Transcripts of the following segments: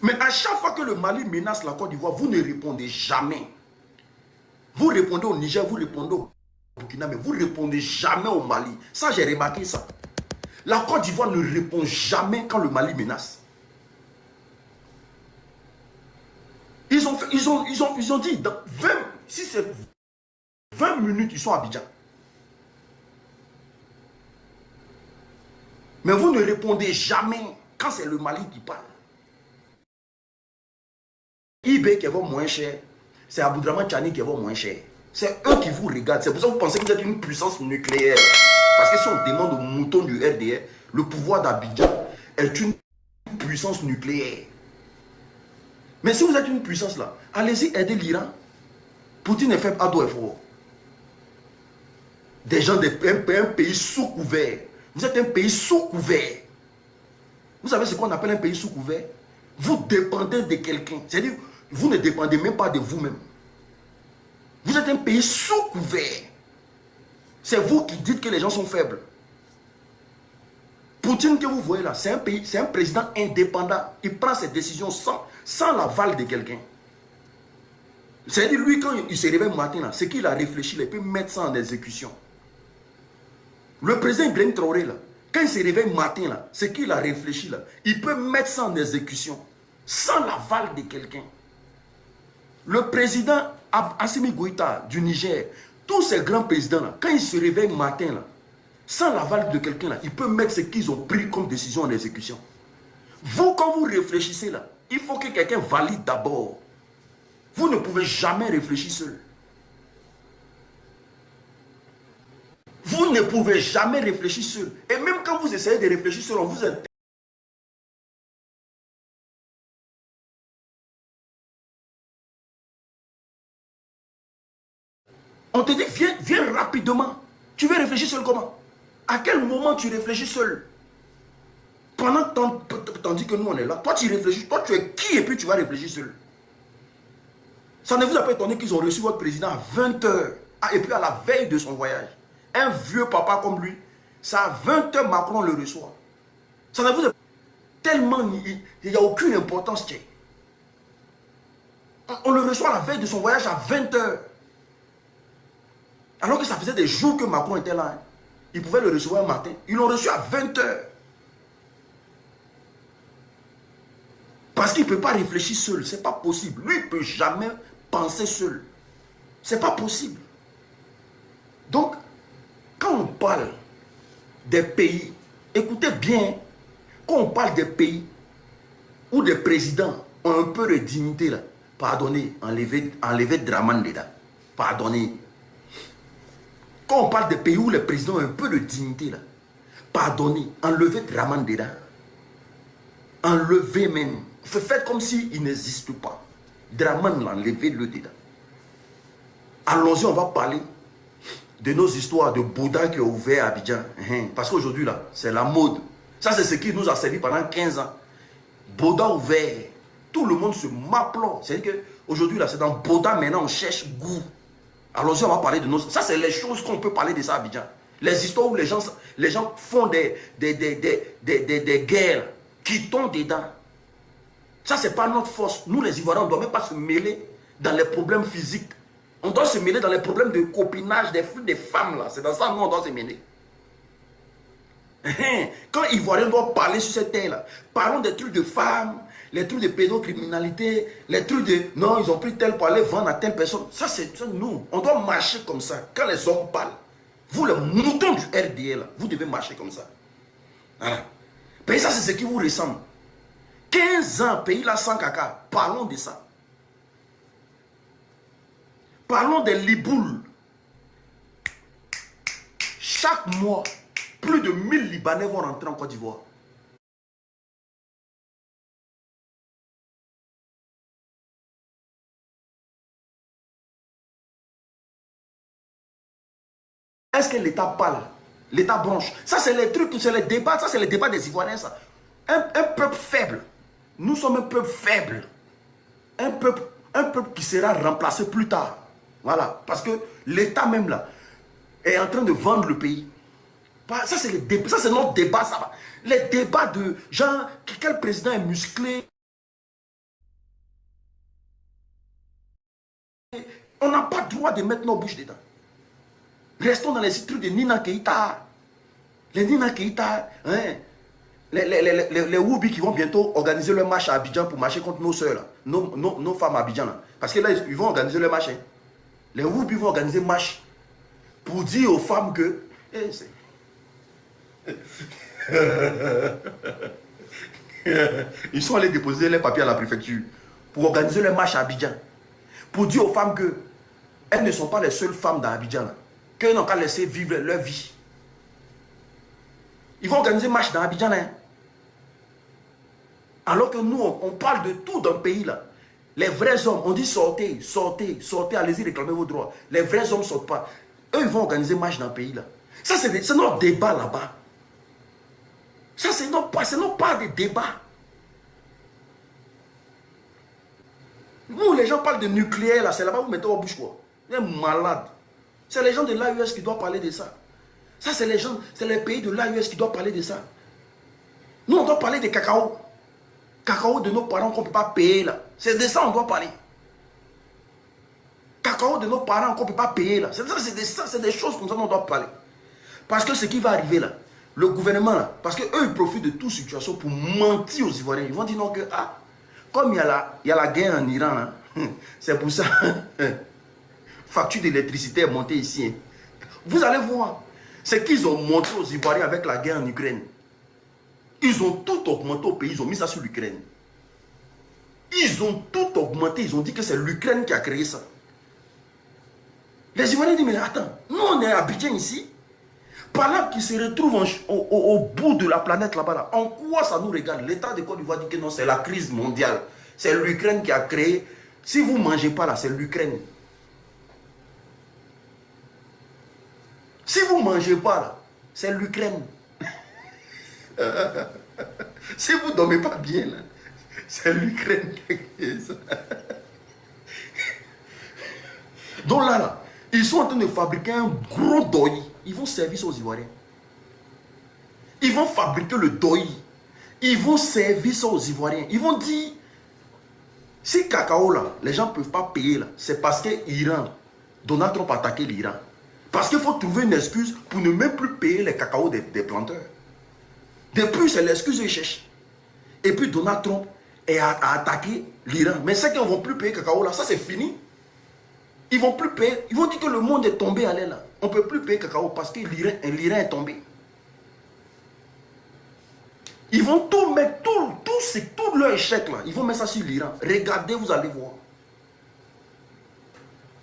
Mais à chaque fois que le Mali menace la Côte d'Ivoire, vous ne répondez jamais. Vous répondez au Niger, vous répondez au Burkina, mais vous ne répondez jamais au Mali. Ça, j'ai remarqué ça. La Côte d'Ivoire ne répond jamais quand le Mali menace. Ils ont dit, dans 20, si c'est 20 minutes, ils sont à Abidjan. Mais vous ne répondez jamais quand c'est le Mali qui parle. eBay qui vaut moins cher, c'est Aboudraman Chani qui vaut moins cher. C'est eux qui vous regardent. C'est pour ça que vous pensez que vous êtes une puissance nucléaire. Parce que si on demande aux moutons du RDR, le pouvoir d'Abidjan est une puissance nucléaire. Mais si vous êtes une puissance là, allez-y aider l'Iran. Poutine est faible, Ado est fort. Des gens d'un pays sous couvert. Vous êtes un pays sous couvert. Vous savez ce qu'on appelle un pays sous couvert? Vous dépendez de quelqu'un. C'est-à-dire, vous ne dépendez même pas de vous-même. Vous êtes un pays sous couvert. C'est vous qui dites que les gens sont faibles. Poutine que vous voyez là, c'est un président indépendant. Il prend ses décisions sans l'aval de quelqu'un. C'est-à-dire, lui, quand il se réveille le matin, là, c'est qu'il a réfléchi, il peut mettre ça en exécution. Le président Ibrahim Traoré, là, quand il se réveille le matin, là, c'est qu'il a réfléchi, là, il peut mettre ça en exécution sans l'aval de quelqu'un. Le président Assimi Goïta du Niger, tous ces grands présidents, là, quand ils se réveillent le matin, là, sans l'aval de quelqu'un, là, ils peuvent mettre ce qu'ils ont pris comme décision en exécution. Vous, quand vous réfléchissez, là, il faut que quelqu'un valide d'abord. Vous ne pouvez jamais réfléchir seul. Vous ne pouvez jamais réfléchir seul. Et même quand vous essayez de réfléchir seul, on vous interdit. On te dit, viens rapidement. Tu veux réfléchir seul comment? À quel moment tu réfléchis seul? Tandis que nous on est là, toi tu réfléchis, toi tu es qui et puis tu vas réfléchir seul. Ça ne vous a pas étonné qu'ils ont reçu votre président à 20 h et puis à la veille de son voyage. Un vieux papa comme lui, c'est à 20 h Macron le reçoit. Ça ne vous a tellement, il n'y a aucune importance. On le reçoit à la veille de son voyage à 20 h. Alors que ça faisait des jours que Macron était là. Hein. Ils pouvaient le recevoir un matin. Ils l'ont reçu à 20 h. Parce qu'il ne peut pas réfléchir seul. Ce n'est pas possible. Lui, il ne peut jamais penser seul. Ce n'est pas possible. Donc, quand on parle des pays, écoutez bien, quand on parle des pays où des présidents ont un peu de dignité, là, pardonnez, enlevez Draman dedans. Pardonnez. Quand on parle des pays où les présidents ont un peu de dignité, là, pardonnez, enlevez Draman dedans. Enlevez même. Faites comme s'il n'existe pas. Draman, enlevez-le dedans. Allons-y, on va parler de nos histoires de Bouddha qui a ouvert à Abidjan. Parce qu'aujourd'hui, là, c'est la mode. Ça, c'est ce qui nous a servi pendant 15 ans. Bouddha ouvert. Tout le monde se m'applaudit. C'est-à-dire qu'aujourd'hui, là, c'est dans Bouddha, maintenant, on cherche goût. Allons-y, on va parler de nos... Ça, c'est les choses qu'on peut parler de ça à Abidjan. Les histoires où les gens font des guerres qui tombent dedans. Ça, ce n'est pas notre force. Nous, les Ivoiriens, on ne doit même pas se mêler dans les problèmes physiques. On doit se mêler dans les problèmes de copinage des femmes, là. C'est dans ça, nous, on doit se mêler. Quand les Ivoiriens doivent parler sur cette terre-là, parlons des trucs de femmes, les trucs de pédocriminalité, les trucs de... Non, ils ont pris tel pour aller vendre à telle personne. Ça, c'est nous. On doit marcher comme ça. Quand les hommes parlent, vous, les moutons du RDL, là, vous devez marcher comme ça. Voilà. Mais ça, c'est ce qui vous ressemble. 15 ans, pays là sans caca. Parlons de ça. Parlons des Liboules. Chaque mois, plus de 1000 Libanais vont rentrer en Côte d'Ivoire. Est-ce que l'État parle? L'État branche. Ça, c'est les trucs, c'est les débats. Ça, c'est les débats des Ivoiriens, ça. Un peuple faible. Nous sommes un peuple faible. Un peuple qui sera remplacé plus tard. Voilà. Parce que l'État même là est en train de vendre le pays. Ça, c'est notre débat. Ça va. Les débats de genre, quel président est musclé. On n'a pas le droit de mettre nos bouches dedans. Restons dans les trucs de Nina Keïta. Les Nina Keïta, hein, les Woubi qui vont bientôt organiser leur marche à Abidjan pour marcher contre nos soeurs, nos femmes à Abidjan. Là. Parce que là, ils vont organiser leur marche. Hein. Les Woubi vont organiser marche pour dire aux femmes que... Ils sont allés déposer les papiers à la préfecture pour organiser leur marche à Abidjan. Pour dire aux femmes que elles ne sont pas les seules femmes d'Abidjan. Qu'elles n'ont qu'à laisser vivre leur vie. Ils vont organiser une marche dans Abidjan. Hein. Alors que nous, on parle de tout dans le pays. Là. Les vrais hommes, on dit sortez, sortez, sortez, allez-y réclamer vos droits. Les vrais hommes ne sortent pas. Eux, ils vont organiser une marche dans le pays. Là. Ça, c'est notre débat là-bas. Ça, c'est non pas des débats. Nous, les gens parlent de nucléaire, là, c'est là-bas, vous mettez au bouche quoi. Vous êtes malade. C'est les gens de l'AES qui doivent parler de ça. Ça, c'est les gens, c'est les pays de l'AES qui doivent parler de ça. Nous, on doit parler des cacao. Cacao de nos parents qu'on ne peut pas payer, là. C'est de ça qu'on doit parler. Cacao de nos parents qu'on ne peut pas payer, là. C'est des choses comme ça qu'on doit parler. Parce que ce qui va arriver, là, le gouvernement, là, parce qu'eux, ils profitent de toute situation pour mentir aux Ivoiriens. Ils vont dire non que, ah, comme il y a la guerre en Iran, c'est pour ça, facture d'électricité est montée ici. Hein. Vous allez voir, c'est qu'ils ont montré aux Ivoiriens avec la guerre en Ukraine. Ils ont tout augmenté au pays, ils ont mis ça sur l'Ukraine. Ils ont tout augmenté, ils ont dit que c'est l'Ukraine qui a créé ça. Les Ivoiriens disent, mais attends, nous on est à Abidjan ici, par là qui se retrouve au bout de la planète là-bas. Là. En quoi ça nous regarde? L'État de Côte d'Ivoire dit que non, c'est la crise mondiale. C'est l'Ukraine qui a créé. Si vous ne mangez pas là, c'est l'Ukraine. Si vous ne mangez pas là, c'est l'Ukraine. Si vous ne dormez pas bien là, c'est l'Ukraine qui a créé ça. Donc là, ils sont en train de fabriquer un gros doi. Ils vont servir ça aux Ivoiriens. Ils vont fabriquer le doi. Ils vont servir ça aux Ivoiriens. Ils vont dire, si cacao là, les gens ne peuvent pas payer là, c'est parce que l'Iran, Donald Trump a attaqué l'Iran. Parce qu'il faut trouver une excuse pour ne même plus payer les cacao des planteurs. Depuis, c'est l'excuse qu'ils cherchent. Et puis Donald Trump a attaqué l'Iran. Mais c'est qu'ils ne vont plus payer cacao là, ça c'est fini. Ils vont plus payer. Ils vont dire que le monde est tombé à l'aile là. On ne peut plus payer cacao parce que l'Iran est tombé. Ils vont tout mettre, tout leur échec là, ils vont mettre ça sur l'Iran. Regardez, vous allez voir.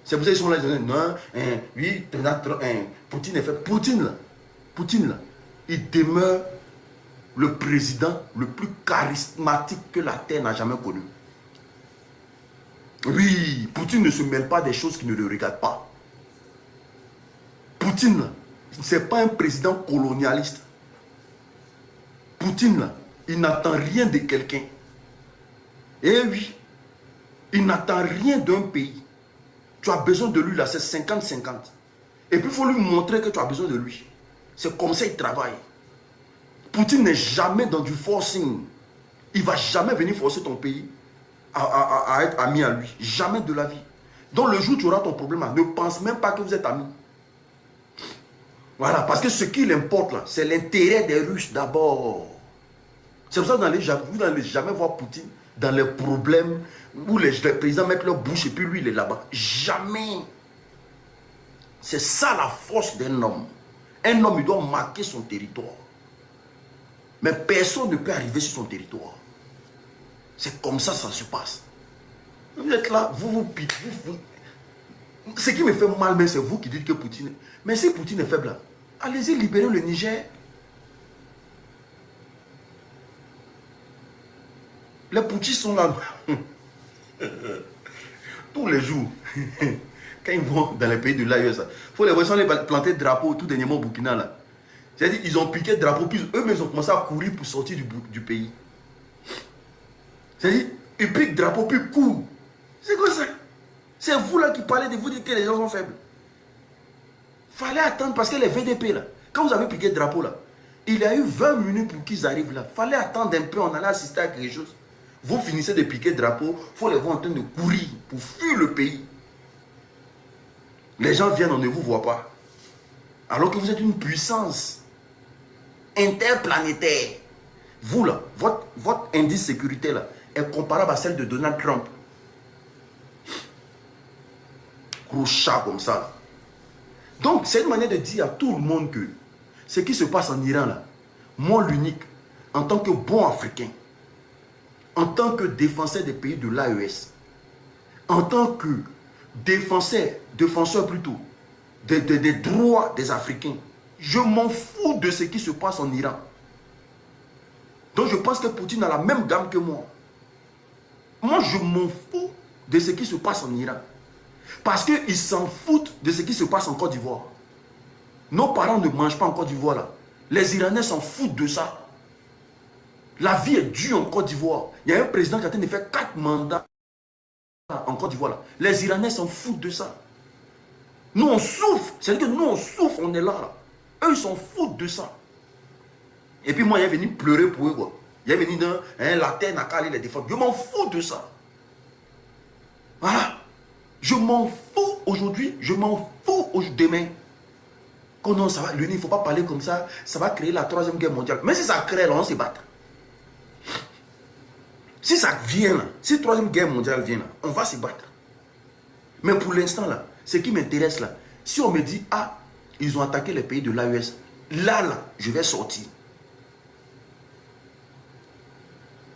C'est pour ça qu'ils sont là, ils disent, non, oui, Poutine est fait. Poutine là, il demeure le président le plus charismatique que la Terre n'a jamais connu. Oui, Poutine ne se mêle pas des choses qui ne le regardent pas. Poutine là, ce n'est pas un président colonialiste. Poutine là, il n'attend rien de quelqu'un. Eh oui, il n'attend rien d'un pays. Tu as besoin de lui là, c'est 50-50. Et puis il faut lui montrer que tu as besoin de lui. C'est comme ça qu'il travaille. Poutine n'est jamais dans du forcing. Il ne va jamais venir forcer ton pays à être ami à lui. Jamais de la vie. Donc le jour où tu auras ton problème là, ne pense même pas que vous êtes amis. Voilà, parce que ce qui l'importe là, c'est l'intérêt des Russes d'abord. C'est pour ça que vous n'allez jamais voir Poutine dans les problèmes où les présidents mettent leur bouche et puis lui il est là-bas. Jamais. C'est ça la force d'un homme. Un homme, il doit marquer son territoire. Mais personne ne peut arriver sur son territoire. C'est comme ça ça se passe. Vous êtes là, vous. Ce qui me fait mal, mais c'est vous qui dites que Poutine... Mais si Poutine est faible, allez-y libérer le Niger. Les putschistes sont là. Tous les jours. Quand ils vont dans les pays de l'AES, il faut les voir sans les planter de drapeau tout dernièrement au Burkina. Là. C'est-à-dire qu'ils ont piqué le drapeau, puis eux-mêmes ont commencé à courir pour sortir du pays. C'est-à-dire, ils piquent le drapeau, puis courent. C'est quoi ça? C'est vous là qui parlez de vous dire que les gens sont faibles. Fallait attendre parce que les VDP là, quand vous avez piqué le drapeau là, il y a eu 20 minutes pour qu'ils arrivent là. Fallait attendre un peu, on allait assister à quelque chose. Vous finissez de piquer le drapeau, il faut les voir en train de courir pour fuir le pays. Les gens viennent, on ne vous voit pas. Alors que vous êtes une puissance interplanétaire. Vous là, votre indice sécurité là, est comparable à celle de Donald Trump. Gros chat comme ça là. Donc c'est une manière de dire à tout le monde que ce qui se passe en Iran là, moi l'unique, en tant que bon Africain, en tant que défenseur des pays de l'AES, en tant que défenseur plutôt, des droits des Africains, je m'en fous de ce qui se passe en Iran. Donc je pense que Poutine a la même gamme que moi. Moi je m'en fous de ce qui se passe en Iran. Parce qu'ils s'en foutent de ce qui se passe en Côte d'Ivoire. Nos parents ne mangent pas en Côte d'Ivoire là. Les Iraniens s'en foutent de ça. La vie est dure en Côte d'Ivoire. Il y a un président qui a tenté de faire 4 mandats en Côte d'Ivoire là. Les Iraniens s'en foutent de ça. Nous on souffre. C'est-à-dire que nous on souffre, on est là. Eux ils s'en foutent de ça. Et puis moi il est venu pleurer pour eux quoi. Il est venu dans la terre n'a qu'à aller les défendre. Je m'en fous de ça. Voilà. Je m'en fous aujourd'hui, je m'en fous demain. Oh non, ça va, il ne faut pas parler comme ça, ça va créer la 3e guerre mondiale. Mais si ça crée, là, on se bat. Si ça vient là, si la 3e guerre mondiale vient là, on va se battre. Mais pour l'instant là, ce qui m'intéresse là, si on me dit, ah, ils ont attaqué les pays de l'AES, là, je vais sortir.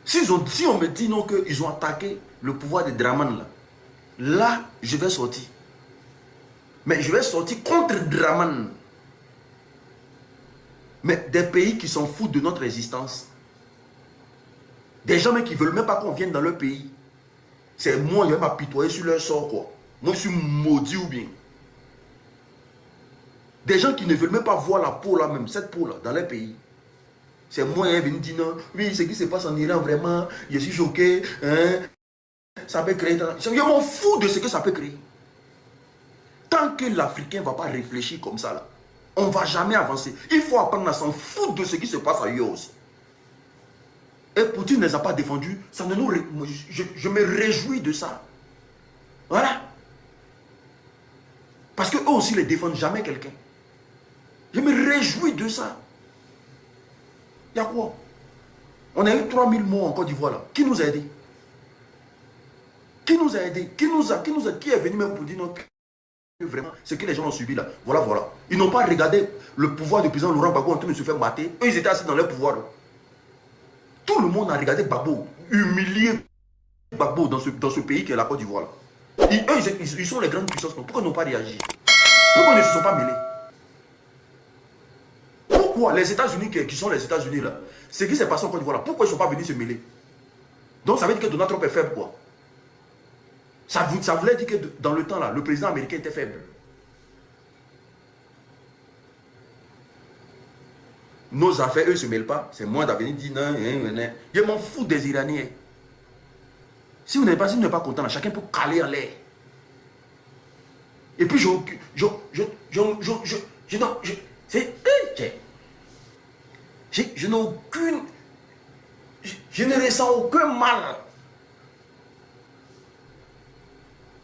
Si on me dit non, qu'ils ont attaqué le pouvoir de Draman là, je vais sortir. Mais je vais sortir contre Draman. Mais des pays qui s'en foutent de notre existence. Des gens qui ne veulent même pas qu'on vienne dans leur pays. C'est moi, je vais m'apitoyer sur leur sort quoi. Moi je suis maudit ou bien. Des gens qui ne veulent même pas voir la peau là même, cette peau là, dans leur pays. C'est moi qui vais venir dire non, oui, ce qui se passe en Iran vraiment, je suis choqué, hein. Ça peut créer... Je m'en fous de ce que ça peut créer. Tant que l'Africain ne va pas réfléchir comme ça, là, on ne va jamais avancer. Il faut apprendre à s'en foutre de ce qui se passe ailleurs aussi. Et Poutine ne les a pas défendus. Ça ne nous... je me réjouis de ça. Voilà. Parce qu'eux aussi ne défendent jamais quelqu'un. Je me réjouis de ça. Il y a quoi? On a eu 3000 morts en Côte d'Ivoire là. Qui nous a aidés? Qui nous a aidés? Qui est venu même pour dire non, vraiment ce que les gens ont subi là? Voilà, voilà. Ils n'ont pas regardé le pouvoir du président Laurent Gbagbo en train de se faire mater. Eux, ils étaient assis dans leur pouvoir. Là. Tout le monde a regardé Gbagbo, humilier Gbagbo dans ce pays qui est la Côte d'Ivoire. Eux, ils sont les grandes puissances. Pourquoi ils n'ont pas réagi? Pourquoi ils ne se sont pas mêlés? Pourquoi les États-Unis qui sont les États-Unis là, ce qui s'est passé en Côte d'Ivoire là, pourquoi ils ne sont pas venus se mêler? Donc ça veut dire que Donald Trump est faible quoi? Ça voulait dire que dans le temps là, le président américain était faible. Nos affaires, eux ne se mêlent pas. C'est moi d'avenir dire non, je m'en fous des Iraniens. Si vous n'êtes pas content, là, chacun peut caler en l'air. Et puis je n'ai aucune... Je ne ressens aucun mal.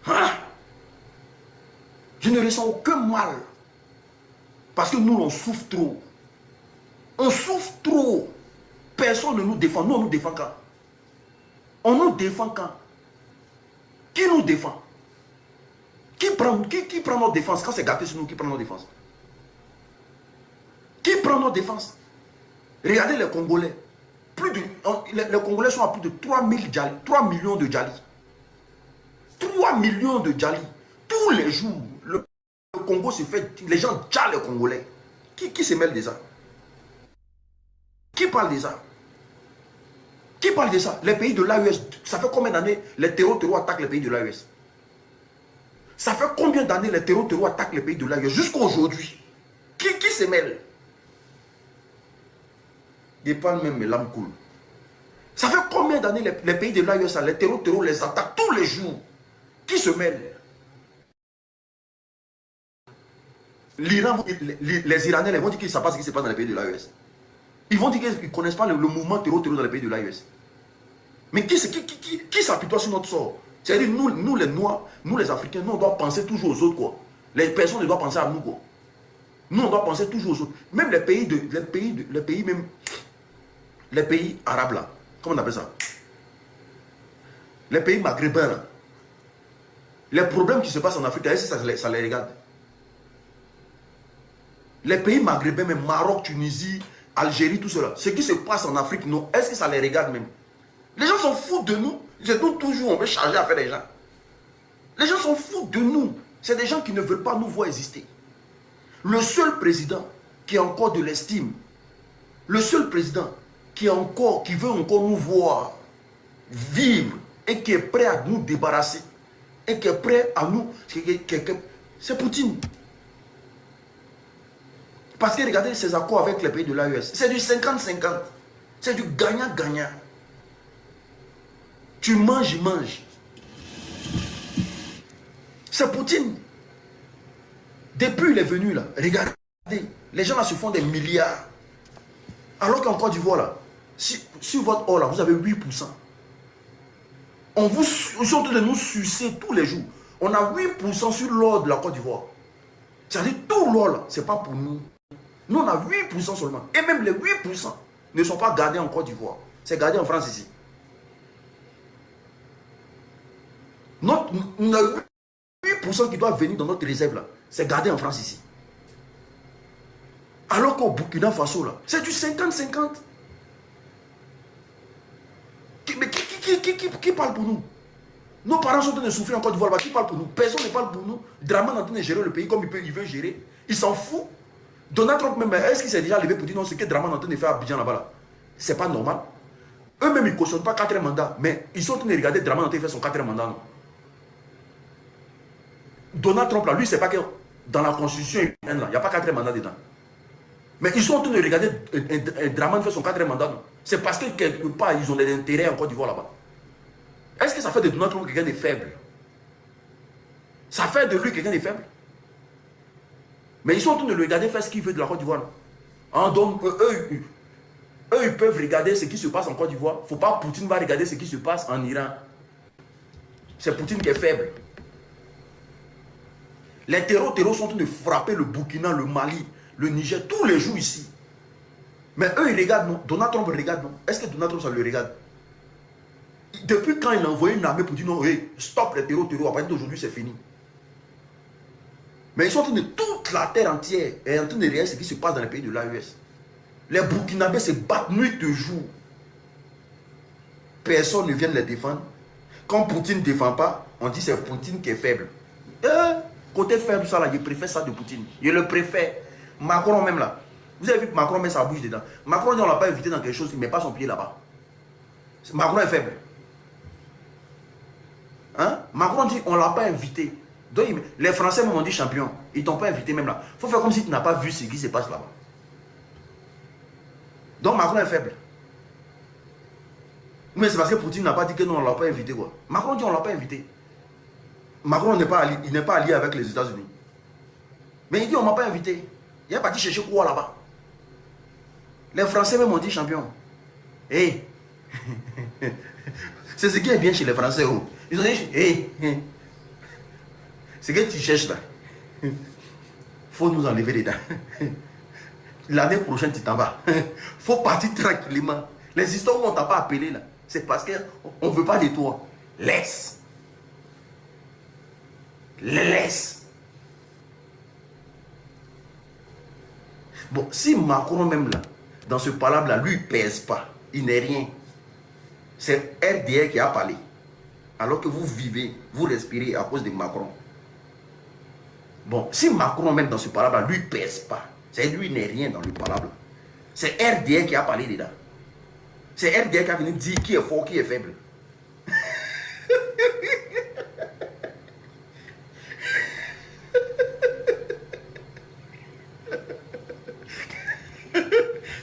Hein? Je ne ressens aucun mal. Parce que nous, on souffre trop. On souffre trop. Personne ne nous défend. Nous, on nous défend quand? On nous défend quand? Qui nous défend? Qui prend notre défense? Quand c'est gâté sur nous, qui prend notre défense? Qui prend notre défense? Regardez les Congolais. Les Congolais sont à plus de 3 millions de Djali. 3 millions de Djali. Tous les jours, le Congo se fait... Les gens djallent les Congolais. Qui se mêle de ça? Qui parle de ça? Qui parle de ça? Les pays de l'AES, ça fait combien d'années les terreaux attaquent les pays de l'AES? Ça fait combien d'années les terreaux attaquent les pays de l'AES? Jusqu'à aujourd'hui. Qui se mêle? Ils parlent même, mes lames coulent. Ça fait combien d'années les pays de l'AES, les terreaux les attaquent tous les jours? Qui se mêle? L'Iran, les Iraniens ils vont dire qu'ils ne savent pas ce qui se passe dans les pays de l'AES. Ils vont dire qu'ils ne connaissent pas le mouvement terreau dans les pays de l'AES. Mais qui s'apitoie sur notre sort? C'est-à-dire nous les Noirs, nous les Africains, nous on doit penser toujours aux autres quoi. Les personnes ne doivent penser à nous, quoi. Nous, on doit penser toujours aux autres. Même les pays arabes, là. Comment on appelle ça? Les pays maghrébins, là. Les problèmes qui se passent en Afrique, est-ce que ça les regarde? Les pays maghrébins, même Maroc, Tunisie, Algérie, tout cela. Ce qui se passe en Afrique, non. Est-ce que ça les regarde même? Les gens s'en foutent de nous. C'est nous toujours, on veut charger à faire des gens. Les gens s'en foutent de nous. C'est des gens qui ne veulent pas nous voir exister. Le seul président qui a encore de l'estime, le seul président qui veut encore nous voir vivre et qui est prêt à nous débarrasser, et qui est prêt à nous, c'est Poutine. Parce que regardez ses accords avec les pays de l'AES. C'est du 50-50. C'est du gagnant-gagnant. Tu manges, il mange. C'est Poutine. Depuis il est venu là, regardez, les gens là se font des milliards. Alors qu'en Côte d'Ivoire là, sur votre or là, vous avez 8%. Ils sont en train de nous sucer tous les jours. On a 8% sur l'or de la Côte d'Ivoire. C'est-à-dire tout l'or là, ce n'est pas pour nous. Nous on a 8% seulement. Et même les 8% ne sont pas gardés en Côte d'Ivoire. C'est gardé en France ici. On a 8% qui doivent venir dans notre réserve là. C'est gardé en France ici. Alors qu'au Burkina Faso là, c'est du 50-50. Mais qui parle pour nous? Nos parents sont en train de souffrir en Côte d'Ivoire. Qui parle pour nous? Personne ne parle pour nous. Draman est en train de gérer le pays comme il veut gérer. Il s'en fout. Donald Trump même, est-ce qu'il s'est déjà levé pour dire non, ce que Draman est en train de faire à Abidjan là-bas là? C'est pas normal. Eux-mêmes, ils ne cautionnent pas 4 mandats. Mais ils sont en train de regarder Draman en train de faire son 4 mandat. Non? Donald Trump là, lui, c'est pas que dans la constitution, il n'y a pas 4 mandats dedans. Mais ils sont en train de regarder Draman faire son 4 mandat. C'est parce que quelque part, ils ont des intérêts en Côte d'Ivoire là-bas. Est-ce que ça fait de Donald Trump quelqu'un de faible? Ça fait de lui quelqu'un de faible? Mais ils sont en train de le regarder faire ce qu'il veut de la Côte d'Ivoire. Donc, eux, ils peuvent regarder ce qui se passe en Côte d'Ivoire. Il ne faut pas que Poutine va regarder ce qui se passe en Iran. C'est Poutine qui est faible. Les terreaux sont en train de frapper le Burkina, le Mali, le Niger, tous les jours ici. Mais eux, ils regardent, non? Donald Trump regarde, non? Est-ce que Donald Trump, ça le regarde? Depuis quand il a envoyé une armée pour dire non, hey, stop les terreaux, à partir d'aujourd'hui, c'est fini. Mais ils sont en train de, toute la terre entière est en train de regarder ce qui se passe dans les pays de l'AES. Les Burkinabés se battent nuit et jour. Personne ne vient les défendre. Quand Poutine ne défend pas, on dit c'est Poutine qui est faible. Côté faible, ça là, je préfère ça de Poutine. Je le préfère. Macron même là. Vous avez vu que Macron met sa bouche dedans. Macron, on ne l'a pas invité dans quelque chose, il ne met pas son pied là-bas. Macron est faible. Hein? Macron dit on ne l'a pas invité. Donc, les Français m'ont dit champion. Ils ne t'ont pas invité même là. Il faut faire comme si tu n'as pas vu ce qui se passe là-bas. Donc Macron est faible. Mais c'est parce que Poutine n'a pas dit que non, on ne l'a pas invité. Quoi. Macron dit on ne l'a pas invité. Macron n'est pas allié avec les États-Unis. Mais il dit on ne m'a pas invité. Il est parti chercher quoi là-bas? Les Français même m'ont dit champion. Hey. C'est ce qui est bien chez les Français. Oh. Ils ont dit hey. Ce que tu cherches là, il faut nous enlever les dents. L'année prochaine, tu t'en vas. Il faut partir tranquillement. Les histoires où on ne t'a pas appelé là, c'est parce qu'on ne veut pas de toi. Laisse. Laisse. Bon, si Macron même là, dans ce palabre là, lui, il ne pèse pas. Il n'est rien. C'est RDR qui a parlé. Alors que vous vivez, vous respirez à cause de Macron. Bon, si Macron même dans ce palabre là, lui, il ne pèse pas. C'est lui, il n'est rien dans le palabre. C'est RDR qui a parlé dedans. C'est RDR qui a venu dire qui est fort, qui est faible.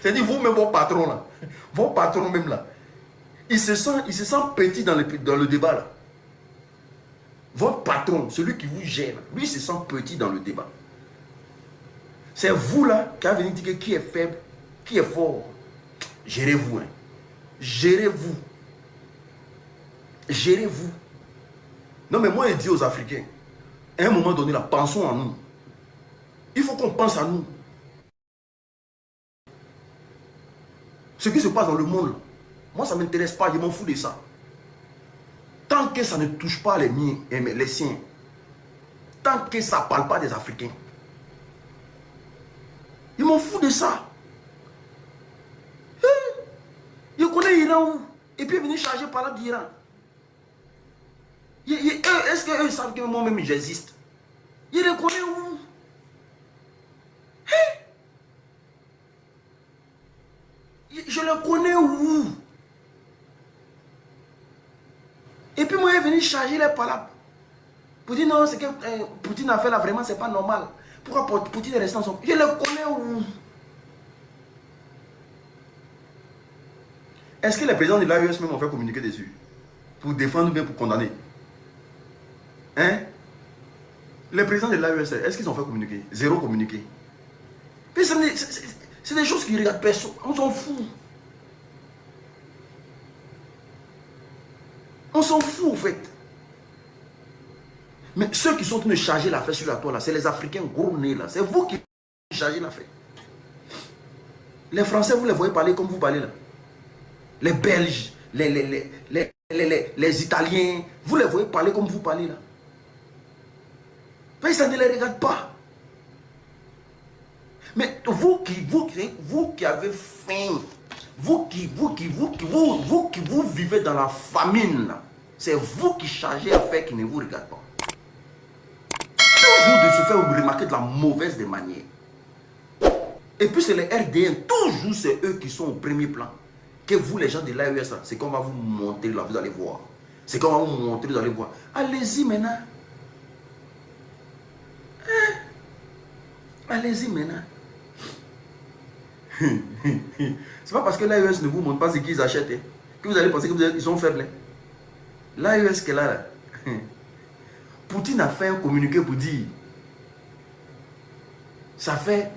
C'est-à-dire vous-même, vos patrons même là, ils se sentent petits dans le débat là. Votre patron, celui qui vous gère, lui, il se sent petit dans le débat. C'est vous là qui avez venu dire qui est faible, qui est fort. Gérez-vous. Hein. Gérez-vous. Gérez-vous. Non mais moi je dis aux Africains, à un moment donné là, pensons en nous. Il faut qu'on pense à nous. Ce qui se passe dans le monde, moi ça ne m'intéresse pas, je m'en fous de ça. Tant que ça ne touche pas les miens et les siens, tant que ça ne parle pas des Africains, je m'en fous de ça. Je connais l'Iran et puis venir charger par là d'Iran. Est-ce qu'eux savent que moi-même j'existe? Je les connais où? Je les connais où? Et puis moi, je venu charger les palabres. Pour dire non, ce que Poutine a fait là, vraiment, c'est pas normal. Pourquoi Poutine est resté en son... Je les connais où? Est-ce que les présidents de l'AES même ont fait communiquer dessus? Pour défendre ou bien pour condamner? Hein? Les présidents de l'AES, est-ce qu'ils ont fait communiquer? Zéro communiqué. C'est des choses qui ne regardent personne. On s'en fout. On s'en fout, en fait. Mais ceux qui sont en train de charger l'affaire sur la toile, c'est les Africains gros nez, là. C'est vous qui chargez l'affaire. Les Français, vous les voyez parler comme vous parlez, là. Les Belges, les Italiens, vous les voyez parler comme vous parlez, là. Mais ça ne les regarde pas. Mais vous qui avez faim, vous vivez dans la famine, c'est vous qui chargez l'affaire qui ne vous regarde pas. Toujours de se faire remarquer de la mauvaise des manières. Et puis c'est les RDN, toujours c'est eux qui sont au premier plan. Que vous les gens de l'AES, c'est qu'on va vous montrer là, vous allez voir. C'est qu'on va vous montrer, vous allez voir. Allez-y maintenant. Hein? Allez-y maintenant. C'est pas parce que l'AES ne vous montre pas ce qu'ils achètent que vous allez penser qu'ils sont faibles. L'AES qui est là, Poutine a fait un communiqué pour dire, ça fait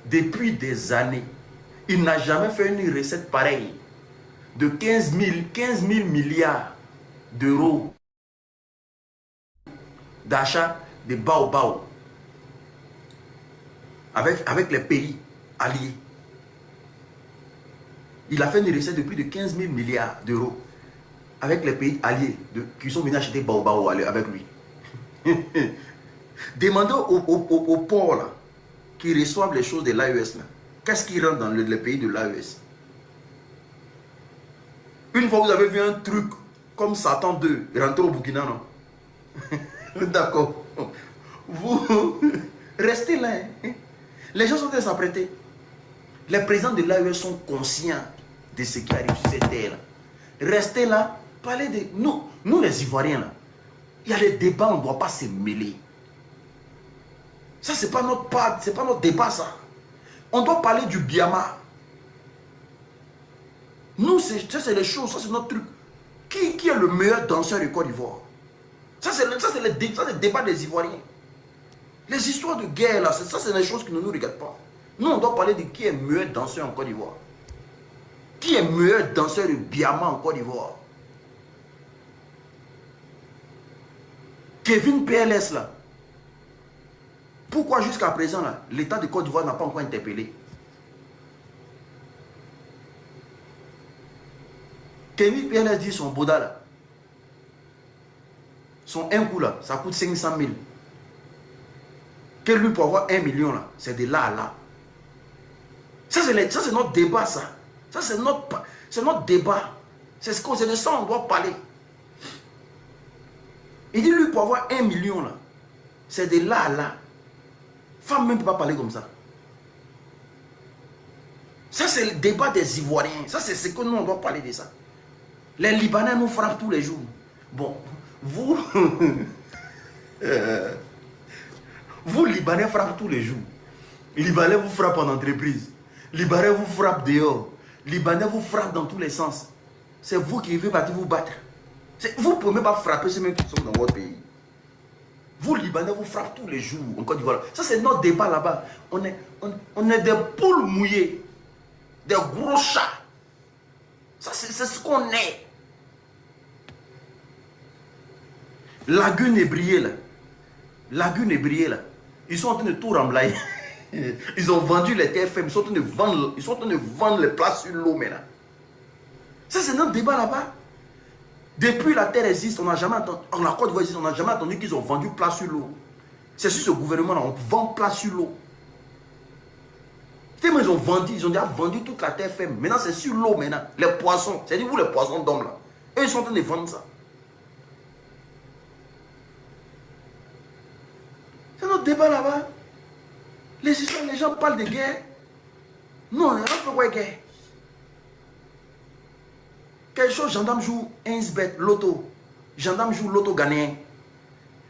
depuis des années, il n'a jamais fait une recette pareille de 15 000 milliards d'euros d'achat de Baobab avec les pays alliés. Il a fait une recette de plus de 15 000 milliards d'euros avec les pays alliés qui sont venus acheter Baobab avec lui. Demandez aux ports là, qui reçoivent les choses de l'AES. Qu'est-ce qui rentre dans les pays de l'AES? Une fois vous avez vu un truc comme Satan 2 rentrer au Burkina, non? D'accord. Vous restez là. Hein? Les gens sont en train de s'apprêter. Les présidents de l'AES sont conscients de ce qui arrive sur cette terre. Restez là, parlez de nous les Ivoiriens là. Il y a des débats, on ne doit pas se mêler. Ça, c'est pas notre débat, ça. On doit parler du Biama. Nous, c'est les choses, ça c'est notre truc. Qui est le meilleur danseur du Côte d'Ivoire? Ça, c'est le débat des Ivoiriens. Les histoires de guerre, là, ça, c'est des choses qui ne nous regardent pas. Nous, on doit parler de qui est le meilleur danseur en Côte d'Ivoire. Qui est le meilleur danseur de Biama en Côte d'Ivoire? Kevin PLS, là. Pourquoi jusqu'à présent, là, l'État de Côte d'Ivoire n'a pas encore interpellé? Kevin PLS dit son boda, là. Son un coup, là, ça coûte 500 000. Que lui, pour avoir 1 million, là, c'est de là à là. Ça, c'est notre débat, ça. Ça, c'est notre débat. C'est de ça qu'on doit parler. Il dit, lui, pour avoir 1 million, là, c'est de là à là. Femme même ne peut pas parler comme ça. Ça, c'est le débat des Ivoiriens. Ça, c'est ce que nous, on doit parler de ça. Les Libanais nous frappent tous les jours. Bon, vous... vous, Libanais, frappent tous les jours. Libanais vous frappent en entreprise. Libanais vous frappent dehors. Libanais vous frappent dans tous les sens. C'est vous qui devez partir vous battre. Vous ne pouvez même pas frapper ceux mêmes qui sont dans votre pays. Vous, Libanais, vous frappez tous les jours en Côte d'Ivoire. Ça, c'est notre débat là-bas. On est des poules mouillées. Des gros chats. Ça, c'est ce qu'on est. Lagune Ébriée, là. Lagune Ébriée, là. ils sont en train de tout remblayer. Ils ont vendu les TFM, ils sont en train de vendre les places sur l'eau maintenant. Ça, c'est notre débat là-bas. Depuis la terre existe, on n'a jamais entendu, en la Côte d'Ivoire existe, on n'a jamais entendu qu'ils ont vendu place sur l'eau. C'est sur ce gouvernement-là, on vend place sur l'eau. Ils ont vendu, ils ont déjà vendu toute la TFM. Maintenant, c'est sur l'eau maintenant. Les poissons, c'est-à-dire vous les poissons d'hommes là. Eux, ils sont en train de vendre ça. C'est notre débat là-bas. Les gens parlent de guerre. Non, on n'a pas fait quoi guerre. Quelque chose, gendarme joue 1bet, loto. Gendarme joue loto ghanéen.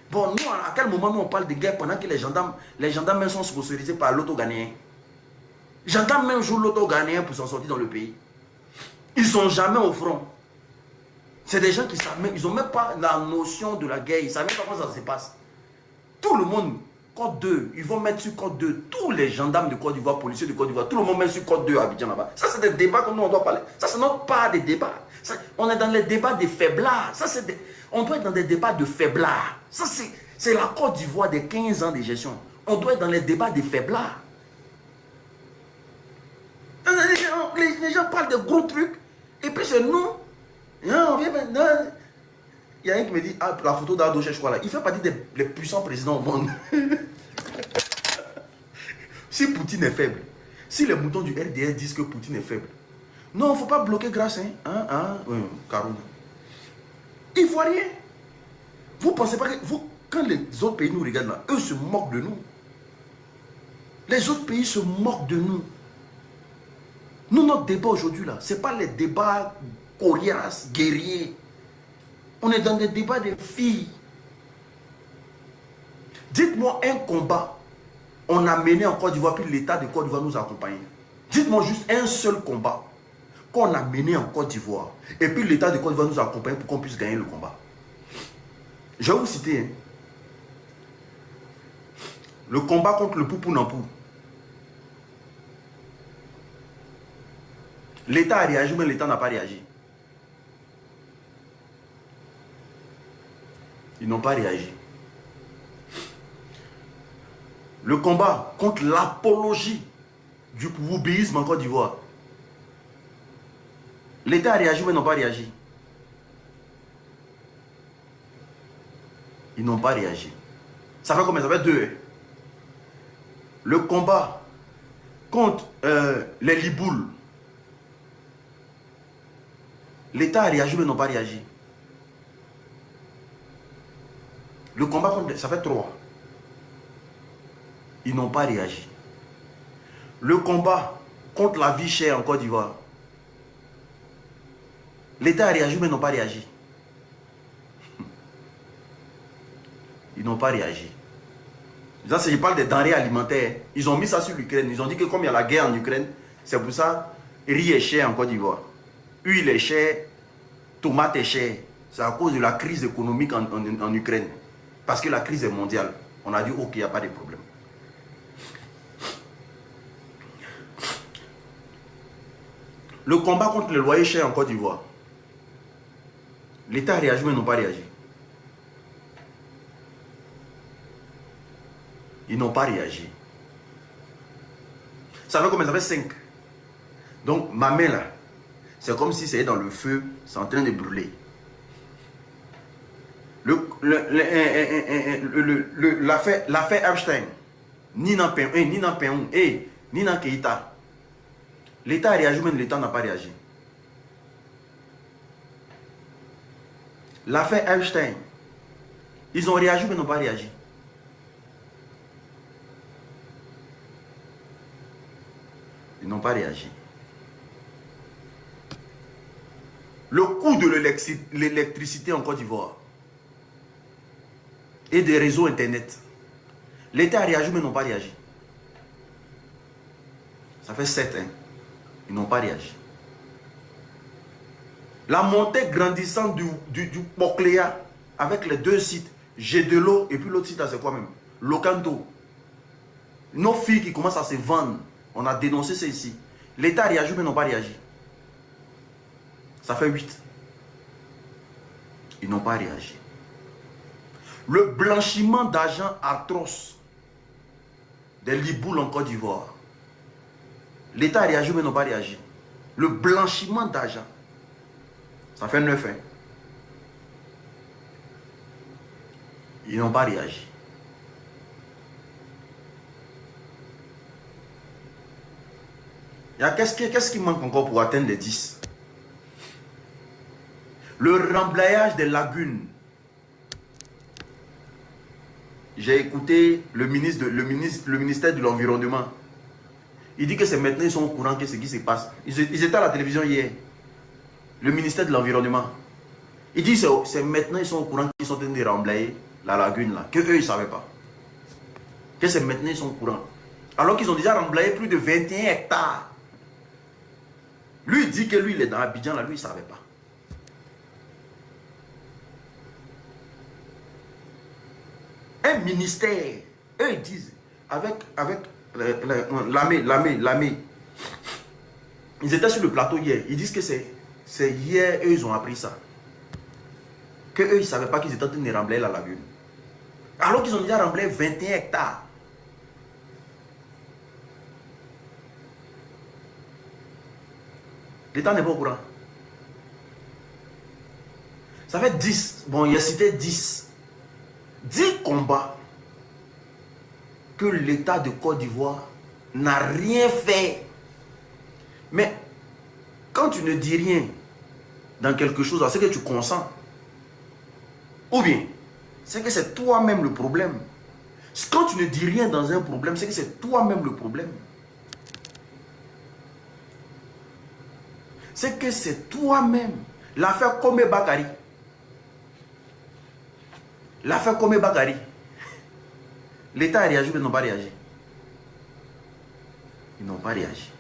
Bon, nous, à quel moment nous on parle de guerre pendant que les gendarmes même sont sponsorisés par l'auto ghanéen? Gendarmes même jouent l'auto ghanéen pour s'en sortir dans le pays. Ils ne sont jamais au front. C'est des gens qui savent même, ils n'ont même pas la notion de la guerre. Ils ne savent même pas comment ça se passe. Tout le monde, Côte 2, ils vont mettre sur Côte 2. Tous les gendarmes de Côte d'Ivoire, policiers de Côte d'Ivoire, tout le monde met sur Côte 2 à Abidjan là-bas. Ça, c'est des débats comme nous on doit parler. Ça, c'est notre part des débats. Ça, on est dans les débats des faiblards. Ça, on doit être dans des débats de faiblards. Ça, c'est la Côte d'Ivoire des 15 ans de gestion. On doit être dans les débats des faiblards. Les gens parlent de gros trucs. Et puis c'est nous. Non, il y a un qui me dit, ah, la photo d'Ado je crois là. Il fait partie des puissants présidents au monde. Si Poutine est faible, si les moutons du RDS disent que Poutine est faible, non, il ne faut pas bloquer grâce, Caron. Ils ne voient rien. Vous ne pensez pas que quand les autres pays nous regardent là, eux se moquent de nous. Les autres pays se moquent de nous. Nous, notre débat aujourd'hui là, ce n'est pas les débats coriaces, guerriers. On est dans des débats de filles. Dites-moi un combat on a mené en Côte d'Ivoire, puis l'État de Côte d'Ivoire nous accompagne. Dites-moi juste un seul combat qu'on a mené en Côte d'Ivoire, et puis l'État de Côte d'Ivoire nous accompagne pour qu'on puisse gagner le combat. Je vais vous citer. Hein. Le combat contre le Poupou Nampou. L'État a réagi, mais l'État n'a pas réagi. Ils n'ont pas réagi. Le combat contre l'apologie du wubéisme en Côte d'Ivoire. L'État a réagi, mais ils n'ont pas réagi. Ils n'ont pas réagi. Ça fait combien? Ça fait 2. Le combat contre les Liboules. L'État a réagi, mais ils n'ont pas réagi. Le combat contre... Ça fait 3. Ils n'ont pas réagi. Le combat contre la vie chère en Côte d'Ivoire. L'État a réagi, mais ils n'ont pas réagi. Ils n'ont pas réagi. Je parle des denrées alimentaires. Ils ont mis ça sur l'Ukraine. Ils ont dit que comme il y a la guerre en Ukraine, c'est pour ça, riz est cher en Côte d'Ivoire. Huile est chère, tomate est chère. C'est à cause de la crise économique en Ukraine. Parce que la crise est mondiale. On a dit, ok, il n'y a pas de problème. Le combat contre le loyer cher en Côte d'Ivoire. L'État a réagi, mais ils n'ont pas réagi. Ils n'ont pas réagi. Ça fait combien? Ça fait 5. Donc, ma main là, c'est comme si c'était dans le feu, c'est en train de brûler. L'affaire Epstein, ni dans Péon, ni dans Keïta. L'État a réagi, mais l'État n'a pas réagi. L'affaire Epstein, ils ont réagi, mais n'ont pas réagi. Ils n'ont pas réagi. Le coût de l'électricité en Côte d'Ivoire et des réseaux Internet. L'État a réagi, mais n'ont pas réagi. Ça fait 7 ans. Ils n'ont pas réagi. La montée grandissante du Pocléa avec les 2 sites, G2Lo et puis l'autre site, c'est quoi même? Locanto. Nos filles qui commencent à se vendre. On a dénoncé ça ici. L'État a réagi, mais n'ont pas réagi. Ça fait 8. Ils n'ont pas réagi. Le blanchiment d'argent atroce des liboules en Côte d'Ivoire. L'État a réagi, mais n'ont pas réagi. Le blanchiment d'argent, ça fait 9 ans. Ils n'ont pas réagi. Qu'est-ce qui manque encore pour atteindre les 10? Le remblayage des lagunes. J'ai écouté le ministère de l'Environnement. Il dit que c'est maintenant ils sont au courant de ce qui se passe. Ils étaient à la télévision hier. Le ministère de l'Environnement. Il dit que c'est maintenant ils sont au courant qu'ils sont en train de remblayer la lagune là. Que eux ils ne savaient pas. Que c'est maintenant ils sont au courant. Alors qu'ils ont déjà remblayé plus de 21 hectares. Lui il dit que lui il est dans Abidjan là, lui il ne savait pas. Un ministère, eux ils disent, avec l'armée, ils étaient sur le plateau hier, ils disent que c'est hier, eux ils ont appris ça. Que eux ils ne savaient pas qu'ils étaient en train de remblayer la lagune. Alors qu'ils ont déjà remblayé 21 hectares. L'État n'est pas au courant. Ça fait 10, bon il a cité 10 combats que l'État de Côte d'Ivoire n'a rien fait. Mais quand tu ne dis rien dans quelque chose, c'est que tu consens. Ou bien, c'est que c'est toi-même le problème. Quand tu ne dis rien dans un problème, c'est que c'est toi-même le problème. C'est que c'est toi-même. L'affaire Kome Bakari. L'affaire Kome Bakari. L'État a réagi, mais ils n'ont pas réagi. Ils n'ont pas réagi.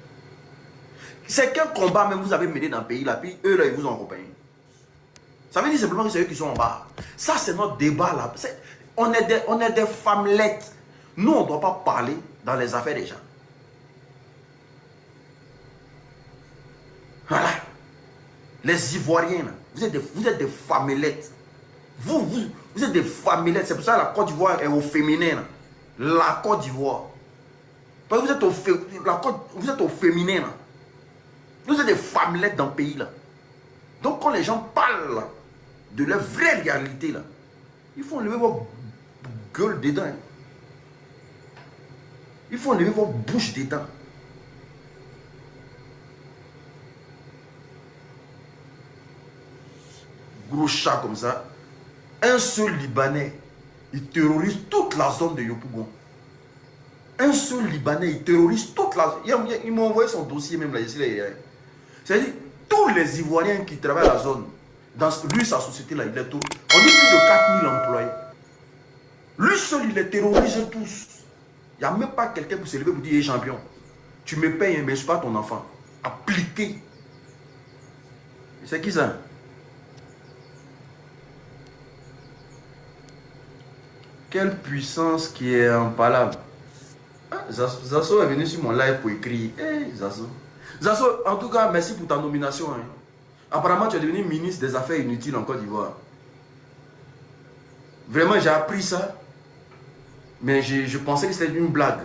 C'est quel combat même vous avez mené dans le pays là, puis eux là, ils vous ont accompagné. Ça veut dire simplement que c'est eux qui sont en bas. Ça, c'est notre débat là. On est des femmelettes. Nous, on ne doit pas parler dans les affaires des gens. Voilà. Les Ivoiriens, là, vous êtes des femmelettes. Vous êtes des femmelettes. C'est pour ça que la Côte d'Ivoire est au féminin. Là. La Côte d'Ivoire. Parce que vous êtes au féminin. Là. Vous êtes des femmelettes dans le pays. Là. Donc quand les gens parlent là, de leur vraie réalité, là, il faut enlever vos gueules dedans. Hein. Il faut enlever vos bouches dedans. Gros chat comme ça. Un seul Libanais, il terrorise toute la zone de Yopougon. Un seul Libanais, il terrorise toute la zone. Il m'a envoyé son dossier même là. C'est-à-dire, tous les Ivoiriens qui travaillent à la zone, dans lui, sa société là, il est tout. On dit plus de 4000 employés. Lui seul, il les terrorise tous. Il n'y a même pas quelqu'un pour se lever pour dire, hey, champion, tu me payes, mais je ne suis pas ton enfant. Appliqué. C'est qui ça? Quelle puissance qui est impalable. Ah, Zasso est venu sur mon live pour écrire. Hey, Zasso. Zasso, en tout cas, merci pour ta nomination. Hein. Apparemment, tu es devenu ministre des Affaires inutiles en Côte d'Ivoire. Vraiment, j'ai appris ça. Mais je pensais que c'était une blague.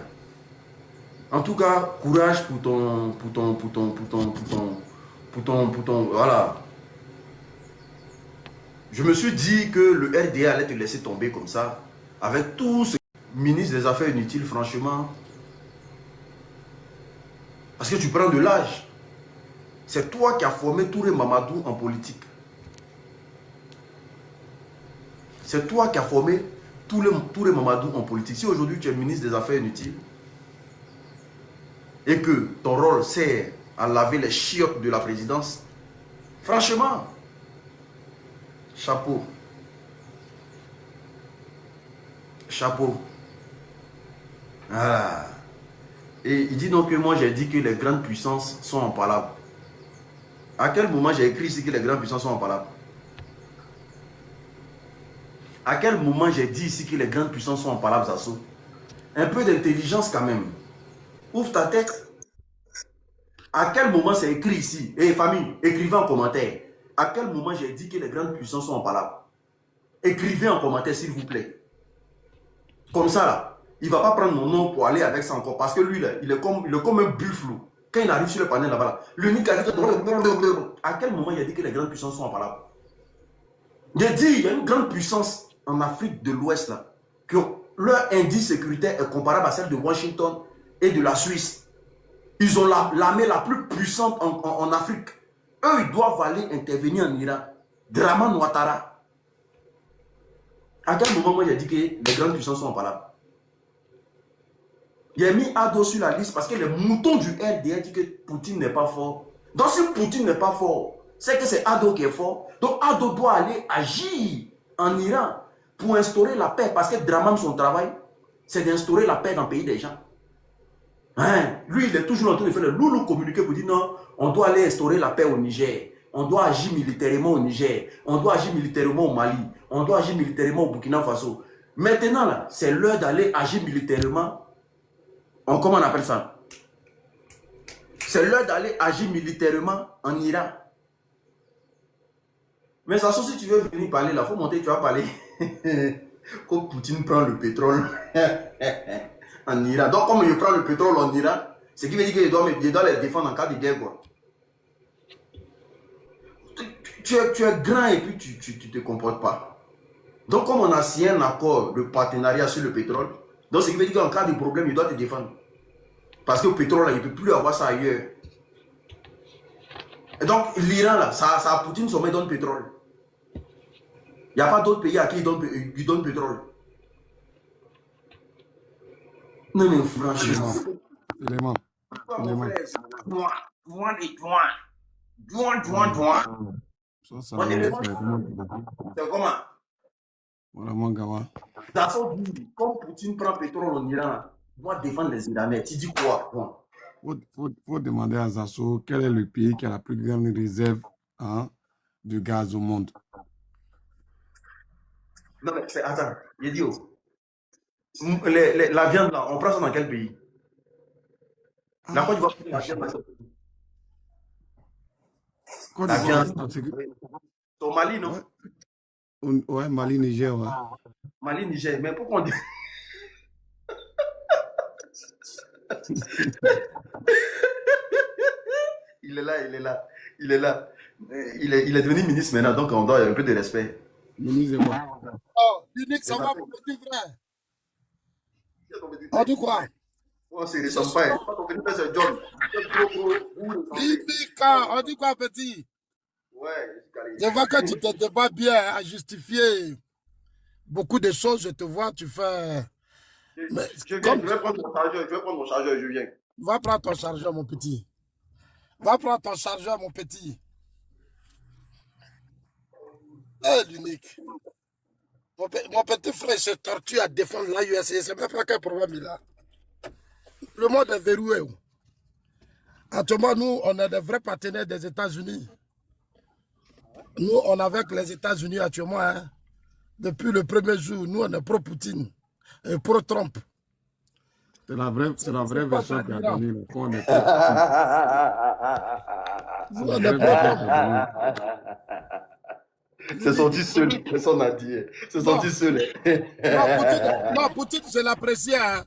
En tout cas, courage pour ton voilà. Je me suis dit que le RDA allait te laisser tomber comme ça. Avec tout ce ministre des Affaires inutiles, franchement. Parce que tu prends de l'âge. C'est toi qui as formé Touré Mamadou en politique. C'est toi qui as formé Touré Mamadou en politique. Si aujourd'hui tu es ministre des Affaires inutiles et que ton rôle sert à laver les chiottes de la présidence, franchement, chapeau. Chapeau. Voilà. Et il dit donc que moi j'ai dit que les grandes puissances sont imparables. À quel moment j'ai écrit ici que les grandes puissances sont imparables? À quel moment j'ai dit ici que les grandes puissances sont imparables, Zasso? Un peu d'intelligence quand même. Ouvre ta tête. À quel moment c'est écrit ici? Eh famille, écrivez en commentaire. À quel moment j'ai dit que les grandes puissances sont imparables? Écrivez en commentaire s'il vous plaît. Comme ça là. il ne va pas prendre mon nom pour aller avec ça encore. Parce que lui, là, il est comme un buffle. Quand il arrive sur le panel là-bas, le Nick a dit que... À quel moment il a dit que les grandes puissances sont pas là? Il a dit il y a une grande puissance en Afrique de l'Ouest là, que leur indice sécuritaire est comparable à celle de Washington et de la Suisse. Ils ont l'armée la plus puissante en Afrique. Eux, ils doivent aller intervenir en Iran. Draman Ouattara. À quel moment il a dit que les grandes puissances sont pas là? Il a mis Ado sur la liste parce que les moutons du RDA disent que Poutine n'est pas fort. Donc si Poutine n'est pas fort, c'est que c'est Ado qui est fort. Donc Ado doit aller agir en Iran pour instaurer la paix. Parce que Draman, son travail, c'est d'instaurer la paix dans le pays des gens. Hein? Lui, il est toujours en train de faire le loulou communiqué pour dire non, on doit aller instaurer la paix au Niger. On doit agir militairement au Niger. On doit agir militairement au Mali. On doit agir militairement au Burkina Faso. Maintenant, là, c'est l'heure d'aller agir militairement. Comment on appelle ça? C'est l'heure d'aller agir militairement en Iran. Mais ça, si tu veux venir parler là, il faut monter, tu vas parler. Comme Poutine prend le pétrole en Iran. Donc, comme il prend le pétrole en Iran, ce qui veut dire qu'il doit les défendre en cas de guerre, quoi. Tu es grand et puis tu ne te comportes pas. Donc, comme on a signé un accord de partenariat sur le pétrole, donc ce qui veut dire qu'en cas de problème, il doit te défendre. Parce que le pétrole, là, il ne peut plus avoir ça ailleurs. Et donc, l'Iran, là, ça Poutine sommet donne pétrole. Il n'y a pas d'autres pays à qui il donne pétrole. Non, mais franchement. Élément. C'est comment? Voilà, mon gars. Comme Poutine prend pétrole en Iran, il doit défendre les Iranais. Tu dis quoi? Faut demander à Zasso quel est le pays qui a la plus grande réserve de gaz au monde. Non, mais attends, il dit la viande là, on prend ça dans quel pays? La Côte d'Ivoire, la viande. La viande. Au Mali, non? Ouais, Mali, Niger, ouais. Mali, Niger, mais pourquoi on dit... Il est là. Il est devenu ministre maintenant, donc on doit un peu de respect. Ministre, moi. Oh, Unique, ça va mon petit frère? On dit quoi? On se ressemble pas. Unique, on dit quoi, petit? Ouais, je vois que tu te débats bien à justifier beaucoup de choses. Je te vois, tu fais... Mais, je vais prendre mon chargeur, je viens. Va prendre ton chargeur, mon petit. Va prendre ton chargeur, mon petit. L'unique. Mon petit frère se tortue à défendre l'AUSA. C'est même pas quel problème il a. Le monde est verrouillé. Actuellement, nous, on est des vrais partenaires des États-Unis. Nous, on est avec les États-Unis actuellement. Hein. Depuis le premier jour, nous, on est pro-Poutine et pro-Trump. C'est la vraie version qui a donné le compte. C'est sorti seul, c'est son a dit. C'est sorti seul. Non, Poutine, je l'appréciais. Hein.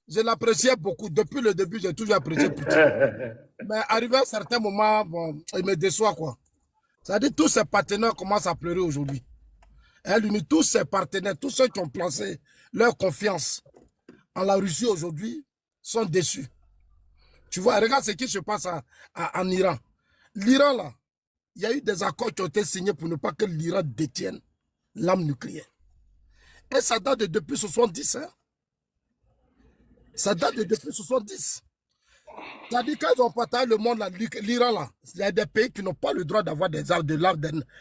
Je l'appréciais beaucoup. Depuis le début, j'ai toujours apprécié Poutine. Mais arrivé à un certain moment, bon, il me déçoit, quoi. C'est-à-dire tous ses partenaires commencent à pleurer aujourd'hui. Tous ses partenaires, tous ceux qui ont placé leur confiance en la Russie aujourd'hui sont déçus. Tu vois, regarde ce qui se passe en Iran. L'Iran, là, il y a eu des accords qui ont été signés pour ne pas que l'Iran détienne l'arme nucléaire. Et ça date de depuis 70. Hein? Ça date de depuis 70. C'est-à-dire qu'ils ont partagé le monde, l'Iran, là, il y a des pays qui n'ont pas le droit d'avoir des armes, de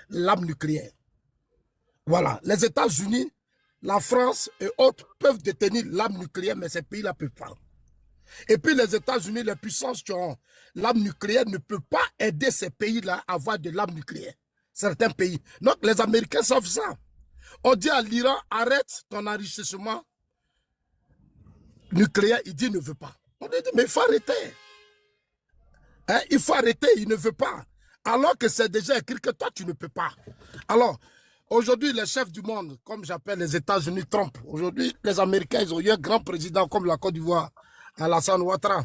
l'arme nucléaire. Voilà. Les États-Unis, la France et autres peuvent détenir l'arme nucléaire, mais ces pays-là ne peuvent pas. Et puis les États-Unis, les puissances qui ont l'arme nucléaire ne peuvent pas aider ces pays-là à avoir de l'arme nucléaire. Certains pays. Donc les Américains savent ça. On dit à l'Iran, arrête ton enrichissement nucléaire. Il dit, il ne veut pas. On dit, mais il faut arrêter. Hein? Il faut arrêter, il ne veut pas. Alors que c'est déjà écrit que toi, tu ne peux pas. Alors, Aujourd'hui, les chefs du monde, comme j'appelle les États-Unis, Trump. Aujourd'hui, les Américains, ils ont eu un grand président comme la Côte d'Ivoire, Alassane Ouattara.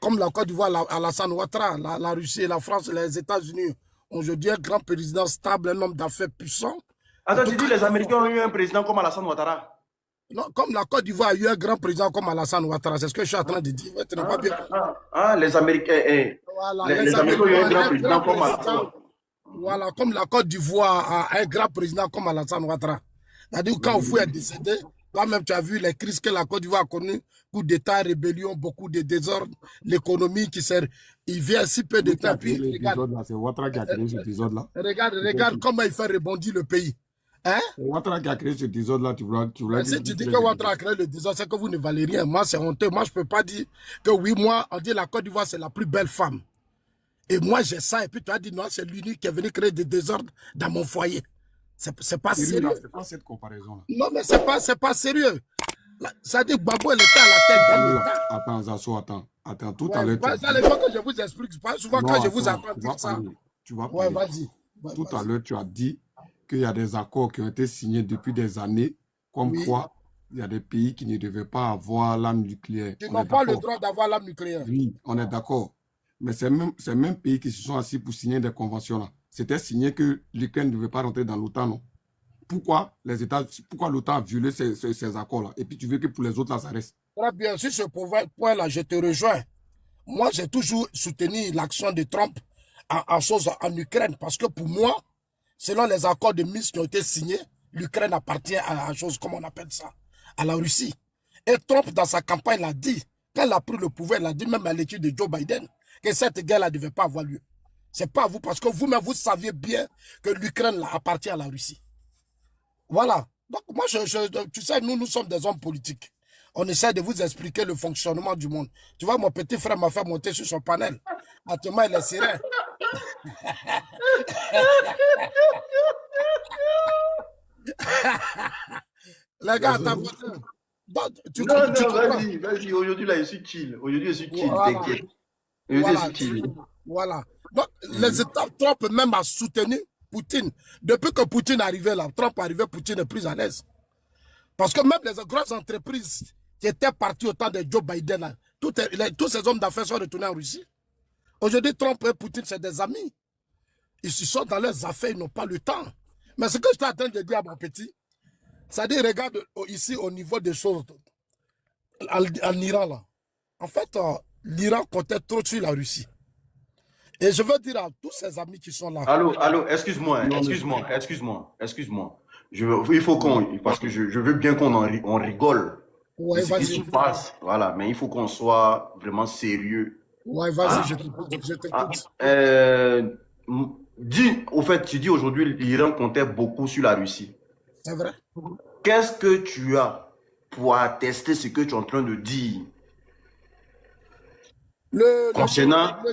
Comme la Côte d'Ivoire, Alassane Ouattara, la Russie, la France, les États-Unis. Aujourd'hui, un grand président stable, un homme d'affaires puissant. Attends, tu dis les Américains ont eu un président comme Alassane Ouattara? Non, comme la Côte d'Ivoire a eu un grand président comme Alassane Ouattara, c'est ce que je suis en train de dire. Tu n'as pas bien compris. Les Américains, Voilà, les Américains ont eu un grand président comme Alassane Ouattara. Voilà, comme la Côte d'Ivoire a un grand président comme Alassane Ouattara. C'est-à-dire quand Oufou est décédé, toi-même tu as vu les crises que la Côte d'Ivoire a connues, coup d'État, rébellion, beaucoup de désordres, l'économie qui sert. Il vient si peu de temps. Puis, c'est Ouattara qui a créé cet épisode-là. Regarde comment il fait rebondir le pays. Hein? C'est Ouattara qui a créé cet épisode-là, tu voulais si tu dis que Ouattara a créé le désordre, c'est que vous ne valez rien. Moi, c'est honteux. Moi, je ne peux pas dire que oui, moi, on dit la Côte d'Ivoire, c'est la plus belle femme. Et moi, j'ai ça. Et puis, tu as dit, non, c'est l'unique qui est venu créer des désordres dans mon foyer. C'est pas sérieux. C'est pas cette comparaison-là. Non, mais c'est pas sérieux. Ça dit que Gbagbo, elle était à la tête. Attends, Zasso, attends. Tout à l'heure. Ça, les fois que je vous explique, pas souvent quand je vous apprends dire ça. Tu vas ouais, vas-y. Tout à l'heure, tu as dit qu'il y a des accords qui ont été signés depuis des années, comme quoi il y a des pays qui ne devaient pas avoir l'arme nucléaire. Qui n'ont pas le droit d'avoir l'arme nucléaire. Oui, on est d'accord. Mais ces mêmes pays qui se sont assis pour signer des conventions-là, c'était signé que l'Ukraine ne devait pas rentrer dans l'OTAN, non? Pourquoi l'OTAN a violé ces accords-là? Et puis tu veux que pour les autres, là, ça reste? Très bien, sur ce point-là, je te rejoins. Moi, j'ai toujours soutenu l'action de Trump en Ukraine, parce que pour moi, selon les accords de Minsk qui ont été signés, l'Ukraine appartient à la chose, comment on appelle ça, à la Russie. Et Trump, dans sa campagne, l'a dit, quand il a pris le pouvoir, il a dit même à l'étude de Joe Biden, que cette guerre-là ne devait pas avoir lieu. Ce n'est pas vous, parce que vous-même, vous saviez bien que l'Ukraine appartient à la Russie. Voilà. Donc, moi, tu sais, nous sommes des hommes politiques. On essaie de vous expliquer le fonctionnement du monde. Tu vois, mon petit frère m'a fait monter sur son panel. Actuellement, il est serein. Les gars, t'as voté. Non, vas-y. Aujourd'hui, là, je suis chill. T'inquiète. Voilà. Donc, les États, Trump même a soutenu Poutine. Depuis que Poutine est arrivé là, Trump est arrivé, Poutine est plus à l'aise. Parce que même les grosses entreprises qui étaient parties au temps de Joe Biden, là, tous ces hommes d'affaires sont retournés en Russie. Aujourd'hui, Trump et Poutine, c'est des amis. Ils se sont dans leurs affaires, ils n'ont pas le temps. Mais ce que je suis en train de dire à mon petit, c'est-à-dire, regarde ici au niveau des choses, en Iran, là. En fait, l'Iran comptait trop sur la Russie. Et je veux dire à tous ces amis qui sont là. Allô, excuse-moi. Il faut qu'on, parce que je veux bien qu'on rigole. Ouais, ce qui se passe, voilà, mais il faut qu'on soit vraiment sérieux. Ouais, vas-y, je t'écoute. Au fait, tu dis aujourd'hui l'Iran comptait beaucoup sur la Russie. C'est vrai. Qu'est-ce que tu as pour attester ce que tu es en train de dire? Le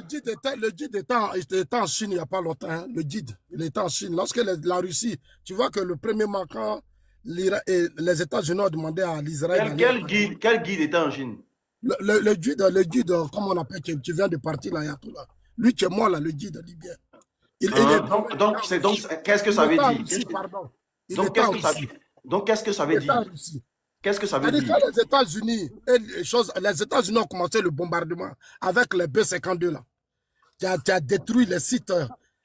guide était en Chine il n'y a pas longtemps. Hein. Le guide, il était en Chine. Lorsque la Russie, tu vois que le premier marquant, les États-Unis ont demandé à l'Israël. Quel guide était en Chine? Le guide, comme on appelle, qui vient de partir là, là. Lui qui est moi là, le guide libyen. Donc, qu'est-ce que ça veut dire? Donc, qu'est-ce que ça veut dire? Qu'est-ce que ça veut dire? Quand les États-Unis ont commencé le bombardement avec les B-52 là, qui a détruit les sites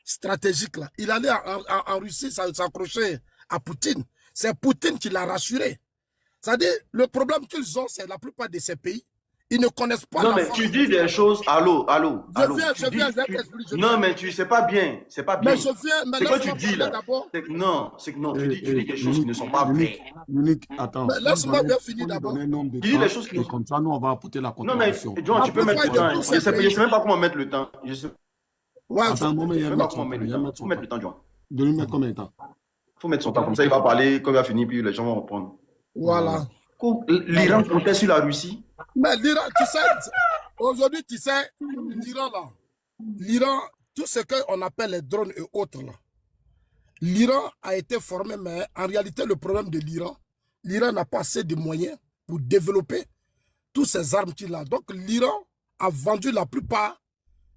stratégiques là. Il allait en Russie s'accrocher à Poutine. C'est Poutine qui l'a rassuré. C'est-à-dire, le problème qu'ils ont, c'est la plupart de ces pays, ils ne connaissent pas. Non, mais tu dis des choses. Allô. Je viens, non, mais tu sais pas bien. C'est pas bien. Mais je viens, mais c'est que tu dis là. Non, tu dis des choses qui ne sont pas vraies. Unique, attends. Laisse-moi bien finir d'abord. Tu dis des choses qui sont comme ça, nous on va apporter la contribution. Non, mais John, tu peux mettre le temps. Je sais même pas comment mettre le temps. Je sais Attends, un moment, il y a comment mettre le temps, John. De lui mettre combien de temps? Faut mettre son temps. Comme ça, il va parler. Quand il va finir, puis les gens vont reprendre. Voilà. L'Iran comptait sur la Russie. Mais l'Iran, tu sais, aujourd'hui, tu sais, l'Iran, tout ce qu'on appelle les drones et autres, là, l'Iran a été formé, mais en réalité, le problème de l'Iran n'a pas assez de moyens pour développer toutes ces armes qu'il a. Donc, l'Iran a vendu la plupart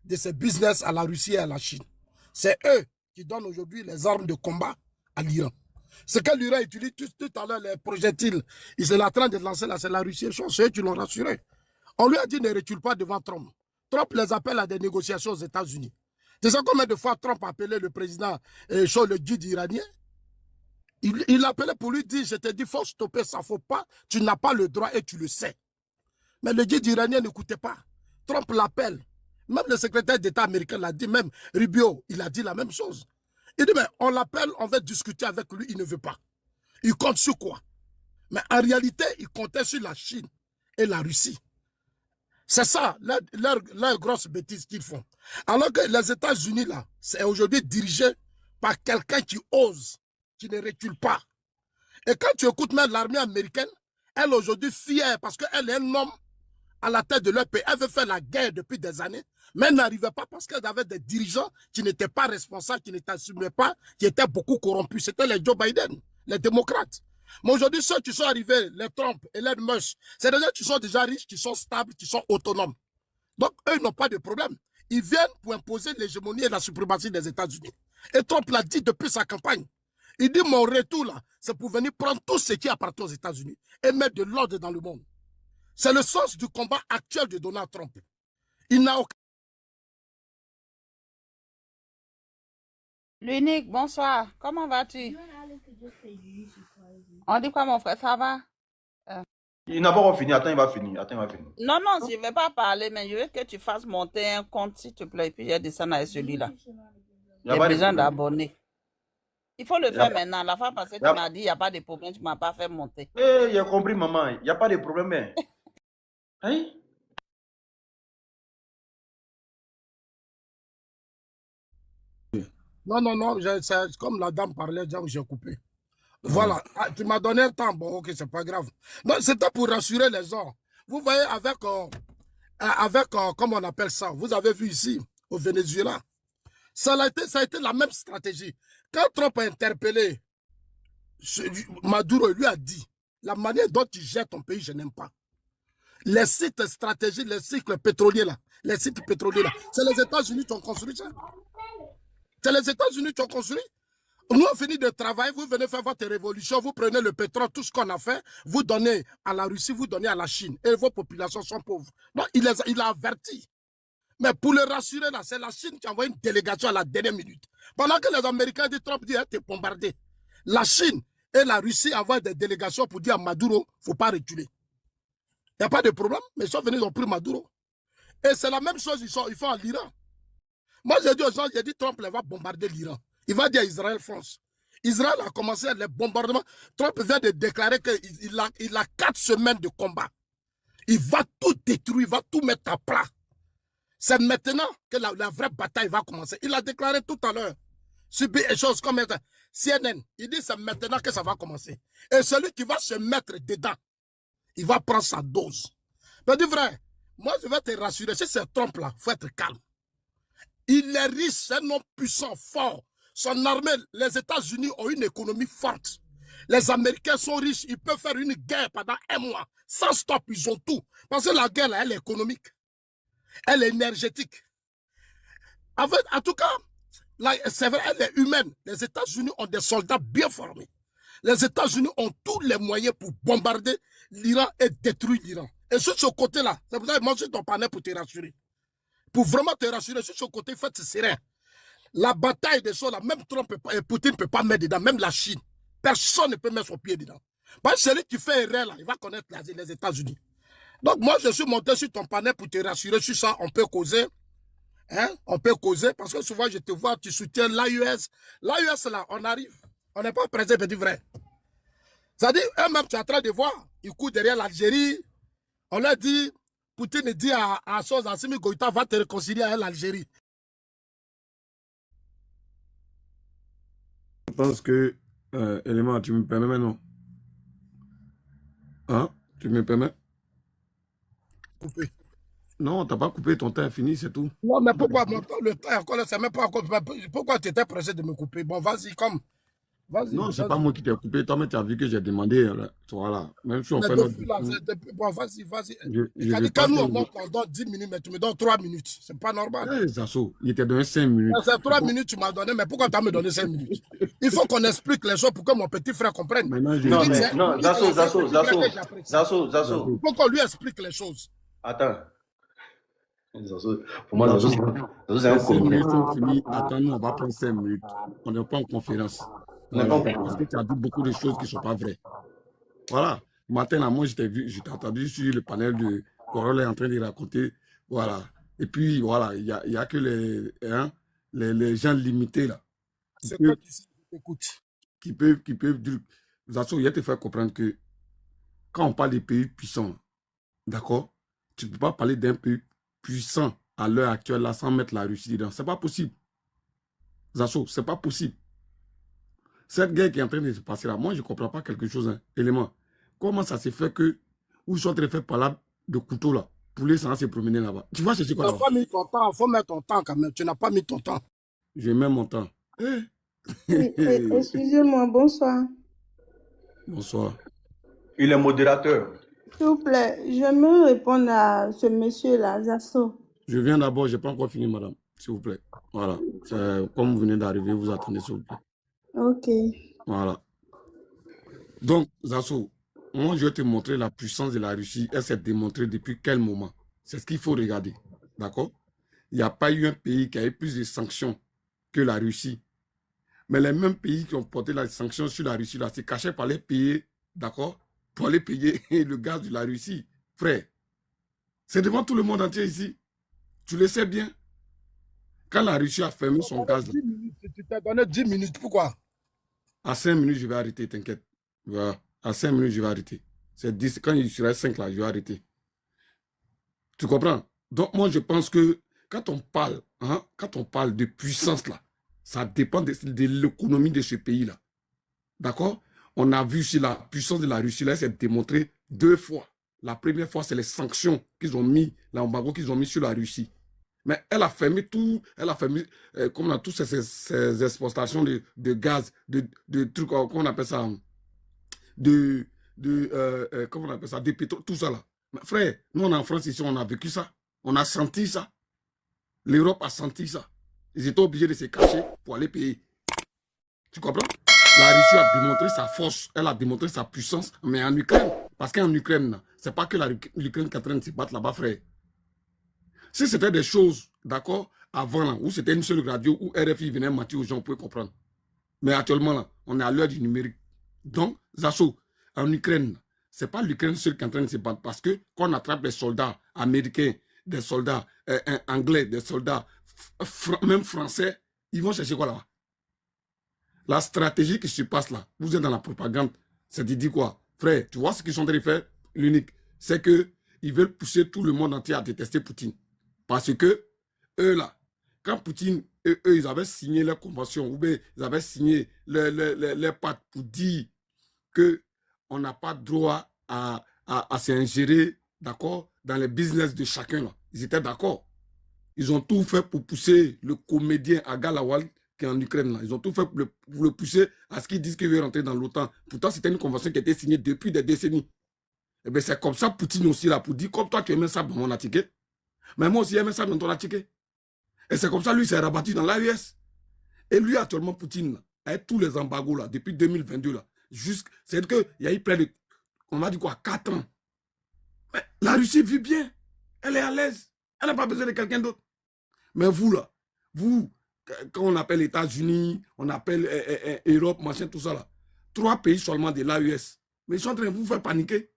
de ses business à la Russie et à la Chine. C'est eux qui donnent aujourd'hui les armes de combat à l'Iran. Ce que l'Iran utilise tout à l'heure, les projectiles, ils sont en train de lancer là, c'est la Russie. C'est eux qui l'ont rassuré. On lui a dit ne recule pas devant Trump. Trump les appelle à des négociations aux États-Unis. Tu sais combien de fois Trump a appelé le président le guide iranien? Il l'appelait pour lui dire, je te dis, il faut stopper ça, faut pas, tu n'as pas le droit et tu le sais. Mais le guide iranien n'écoutait pas. Trump l'appelle. Même le secrétaire d'État américain l'a dit, même Rubio, il a dit la même chose. Il dit, mais on l'appelle, on va discuter avec lui, il ne veut pas. Il compte sur quoi? Mais en réalité, il comptait sur la Chine et la Russie. C'est ça, leur grosse bêtise qu'ils font. Alors que les États-Unis, là, c'est aujourd'hui dirigé par quelqu'un qui ose, qui ne recule pas. Et quand tu écoutes même l'armée américaine, elle aujourd'hui fière parce qu'elle est un homme à la tête de leur pays. Elle veut faire la guerre depuis des années, mais elle n'arrivait pas parce qu'elle avait des dirigeants qui n'étaient pas responsables, qui n'assumaient pas, qui étaient beaucoup corrompus. C'était les Joe Biden, les démocrates. Mais aujourd'hui, ceux qui sont arrivés, les Trump et les Musk, c'est des gens qui sont déjà riches, qui sont stables, qui sont autonomes. Donc, eux, ils n'ont pas de problème. Ils viennent pour imposer l'hégémonie et la suprématie des États-Unis. Et Trump l'a dit depuis sa campagne. Il dit, mon retour là, c'est pour venir prendre tout ce qui appartient aux États-Unis et mettre de l'ordre dans le monde. C'est le sens du combat actuel de Donald Trump. Il n'a aucun... L'unique, bonsoir. Comment vas-tu? On dit quoi, mon frère? Ça va? Il n'a pas encore fini. Attends, il va finir. Attends, il va finir. Non, non, je ne vais pas parler, mais je veux que tu fasses monter un compte, s'il te plaît, et puis je descends avec celui-là. J'ai besoin d'abonnés. Il faut le faire maintenant. La fois passée, tu m'as dit, il n'y a pas de problème, tu ne m'as pas fait monter. Eh, j'ai compris, maman. Il n'y a pas de problème. Hein? Non, non, non, c'est comme la dame parlait, j'ai coupé. Voilà, tu m'as donné un temps, bon, ok, c'est pas grave. Donc, c'était pour rassurer les gens. Vous voyez, avec comment on appelle ça, vous avez vu ici, au Venezuela, ça a été la même stratégie. Quand Trump a interpellé Maduro, lui a dit, la manière dont tu gères ton pays, je n'aime pas. Les sites stratégiques, les cycles pétroliers là, les sites pétroliers là, c'est les États-Unis qui ont construit ça. C'est les États-Unis qui ont construit. Nous, on finit de travailler, vous venez faire votre révolution, vous prenez le pétrole, tout ce qu'on a fait, vous donnez à la Russie, vous donnez à la Chine. Et vos populations sont pauvres. Donc, il a averti. Mais pour le rassurer, là, c'est la Chine qui a envoyé une délégation à la dernière minute. Pendant que les Américains disent, Trump dit, t'es bombardé. La Chine et la Russie envoient des délégations pour dire à Maduro, il ne faut pas reculer. Il n'y a pas de problème, mais ils sont venus, ils ont pris Maduro. Et c'est la même chose, ils font à l'Iran. Moi, j'ai dit aux gens, j'ai dit, Trump va bombarder l'Iran. Il va dire à Israël, France. Israël a commencé les bombardements. Trump vient de déclarer qu'il a 4 semaines de combat. Il va tout détruire, il va tout mettre à plat. C'est maintenant que la vraie bataille va commencer. Il a déclaré tout à l'heure. Subir des choses comme CNN. Il dit c'est maintenant que ça va commencer. Et celui qui va se mettre dedans, il va prendre sa dose. Mais dis vrai, moi je vais te rassurer, si c'est Trump là, il faut être calme. Il est riche, c'est un homme puissant, fort. Son armée, les États-Unis ont une économie forte. Les Américains sont riches, ils peuvent faire une guerre pendant 1 mois. Sans stop, ils ont tout. Parce que la guerre, là, elle est économique. Elle est énergétique. En tout cas, c'est vrai, elle est humaine. Les États-Unis ont des soldats bien formés. Les États-Unis ont tous les moyens pour bombarder l'Iran et détruire l'Iran. Et sur ce côté-là, c'est pour ça que moi, je ton panel pour te rassurer. Pour vraiment te rassurer, sur ce côté, faites serein. La bataille des choses, là, même Trump et Poutine ne peut pas mettre dedans, même la Chine. Personne ne peut mettre son pied dedans. Parce que celui qui fait erreur, là, il va connaître les États-Unis. Donc, moi, je suis monté sur ton panel pour te rassurer sur ça. On peut causer. Hein? On peut causer parce que souvent, je te vois, tu soutiens l'AUS. L'AUS, là, on arrive. On n'est pas prêt, c'est vrai. C'est-à-dire, eux-mêmes, tu es en train de voir, ils courent derrière l'Algérie. On leur dit, Poutine dit à Assimi Goïta va te réconcilier avec l'Algérie. Je pense que, élément, tu me permets maintenant? Hein? Tu me permets? Coupé. Non, tu n'as pas coupé, ton temps est fini, c'est tout. Non, mais pourquoi mon temps, le temps est encore là, c'est même pas encore. Pourquoi tu étais pressé de me couper? Bon, vas-y, comme. Vas-y. Non, c'est pas moi qui t'ai coupé. Toi-même, tu as vu que j'ai demandé. Voilà. Même si on Mais fait depuis notre. là, bon, vas-y, vas-y. Je Quand veux pas nous, que. on donne 10 minutes, mais tu me donnes 3 minutes. C'est pas normal. Zasso, il t'a donné 5 minutes. C'est 3 minutes tu m'as donné, mais pourquoi tu as me donné 5 minutes? Il faut qu'on explique les choses pour que mon petit frère comprenne. Maintenant, je Non, dis. mais non, Zasso. Il faut qu'on lui explique les choses. Attends. Pour moi, Zasso, c'est un 5 minutes comédien. sont finies. Attends, nous, on va prendre 5 minutes. On n'est pas en conférence. Voilà. Parce que tu as dit beaucoup de choses qui ne sont pas vraies. Voilà. Matin, là, moi, je t'ai entendu sur le panel de Corolla est en train de raconter. Voilà. Et puis, voilà, il y a que les gens limités, là. C'est quoi qui écoute? Qui peuvent dire. Zasso, il y a te faire comprendre que quand on parle des pays puissants, d'accord, tu ne peux pas parler d'un pays puissant à l'heure actuelle là sans mettre la Russie dedans. C'est pas possible. Zasso, c'est pas possible. Cette guerre qui est en train de se passer là, moi je ne comprends pas quelque chose, hein, élément. Comment ça se fait que où ils sont en train de faire par là de couteau là, pour les sans se promener là-bas. Tu vois, c'est quoi Tu là-bas? n'as pas mis ton temps, il faut mettre ton temps quand même. Tu n'as pas mis ton temps. Je mets mon temps. Excusez-moi, bonsoir. Bonsoir. Il est modérateur. S'il vous plaît, j'aimerais répondre à ce monsieur-là, Zasso. Je viens d'abord, je n'ai pas encore fini, madame. S'il vous plaît. Voilà. Comme vous venez d'arriver, vous attendez, s'il vous plaît. Ok. Voilà. Donc, Zasso, moi, je vais te montrer la puissance de la Russie. Elle s'est démontrée depuis quel moment? C'est ce qu'il faut regarder. D'accord? Il n'y a pas eu un pays qui a eu plus de sanctions que la Russie. Mais les mêmes pays qui ont porté les sanctions sur la Russie, là, c'est caché par les payer, d'accord? Pour aller payer le gaz de la Russie. Frère, c'est devant tout le monde entier ici. Tu le sais bien. Quand la Russie a fermé son gaz, là, Tu t'es donné 10 minutes, pourquoi? à 5 minutes, je vais arrêter, t'inquiète. Voilà. À 5 minutes, je vais arrêter. C'est 10. Quand il sera 5 là, je vais arrêter. Tu comprends? Donc, moi, je pense que quand on parle de puissance là, ça dépend de l'économie de ce pays-là. D'accord? On a vu si la puissance de la Russie là s'est démontrée 2 fois. La première fois, c'est les sanctions qu'ils ont mis, l'embargo qu'ils ont mis sur la Russie. Mais elle a fermé tout, comme on a tous ces exportations de gaz, de trucs, comment on appelle ça, comment on appelle ça, de pétrole, tout ça là. Mais frère, nous on est en France ici, on a vécu ça, on a senti ça. L'Europe a senti ça. Ils étaient obligés de se cacher pour aller payer. Tu comprends? La Russie a démontré sa force, elle a démontré sa puissance, mais en Ukraine. Parce qu'en Ukraine, ce n'est pas que l'Ukraine qui est en train de se battre là-bas, frère. Si c'était des choses, d'accord, avant, là, où c'était une seule radio, où RFI venait mentir aux gens, on pouvait comprendre. Mais actuellement, là, on est à l'heure du numérique. Donc, Zasso, en Ukraine, ce n'est pas l'Ukraine seule qui est en train de se battre. Parce que quand on attrape des soldats américains, des soldats anglais, des soldats même français, ils vont chercher quoi là-bas? La stratégie qui se passe là, vous êtes dans la propagande, c'est de dire quoi? Frère, tu vois ce qu'ils sont en train de faire? L'unique, c'est qu'ils veulent pousser tout le monde entier à détester Poutine. Parce que, eux là, quand Poutine, eux, ils avaient signé leur convention, ou bien ils avaient signé leur pacte pour dire qu'on n'a pas droit à s'ingérer, d'accord, dans les business de chacun là. Ils étaient d'accord. Ils ont tout fait pour pousser le comédien Agalawal qui est en Ukraine là. Ils ont tout fait pour le pousser à ce qu'ils disent qu'il veut rentrer dans l'OTAN. Pourtant, c'était une convention qui a été signée depuis des décennies. Et bien, c'est comme ça Poutine aussi là, pour dire, comme toi tu aimais ça dans mon ticket, mais moi aussi j'aimais ça dans ton ticket. Et c'est comme ça lui s'est rabattu dans l'AES. Et lui actuellement, Poutine, là, avec tous les embargos là, depuis 2022 là, c'est qu'il y a eu près de, on va dire quoi, 4 ans. Mais la Russie vit bien. Elle est à l'aise. Elle n'a pas besoin de quelqu'un d'autre. Mais vous là, vous, quand on appelle États-Unis, on appelle Europe, machin, tout ça là, 3 pays seulement de l'AES. Mais ils sont en train de vous faire paniquer.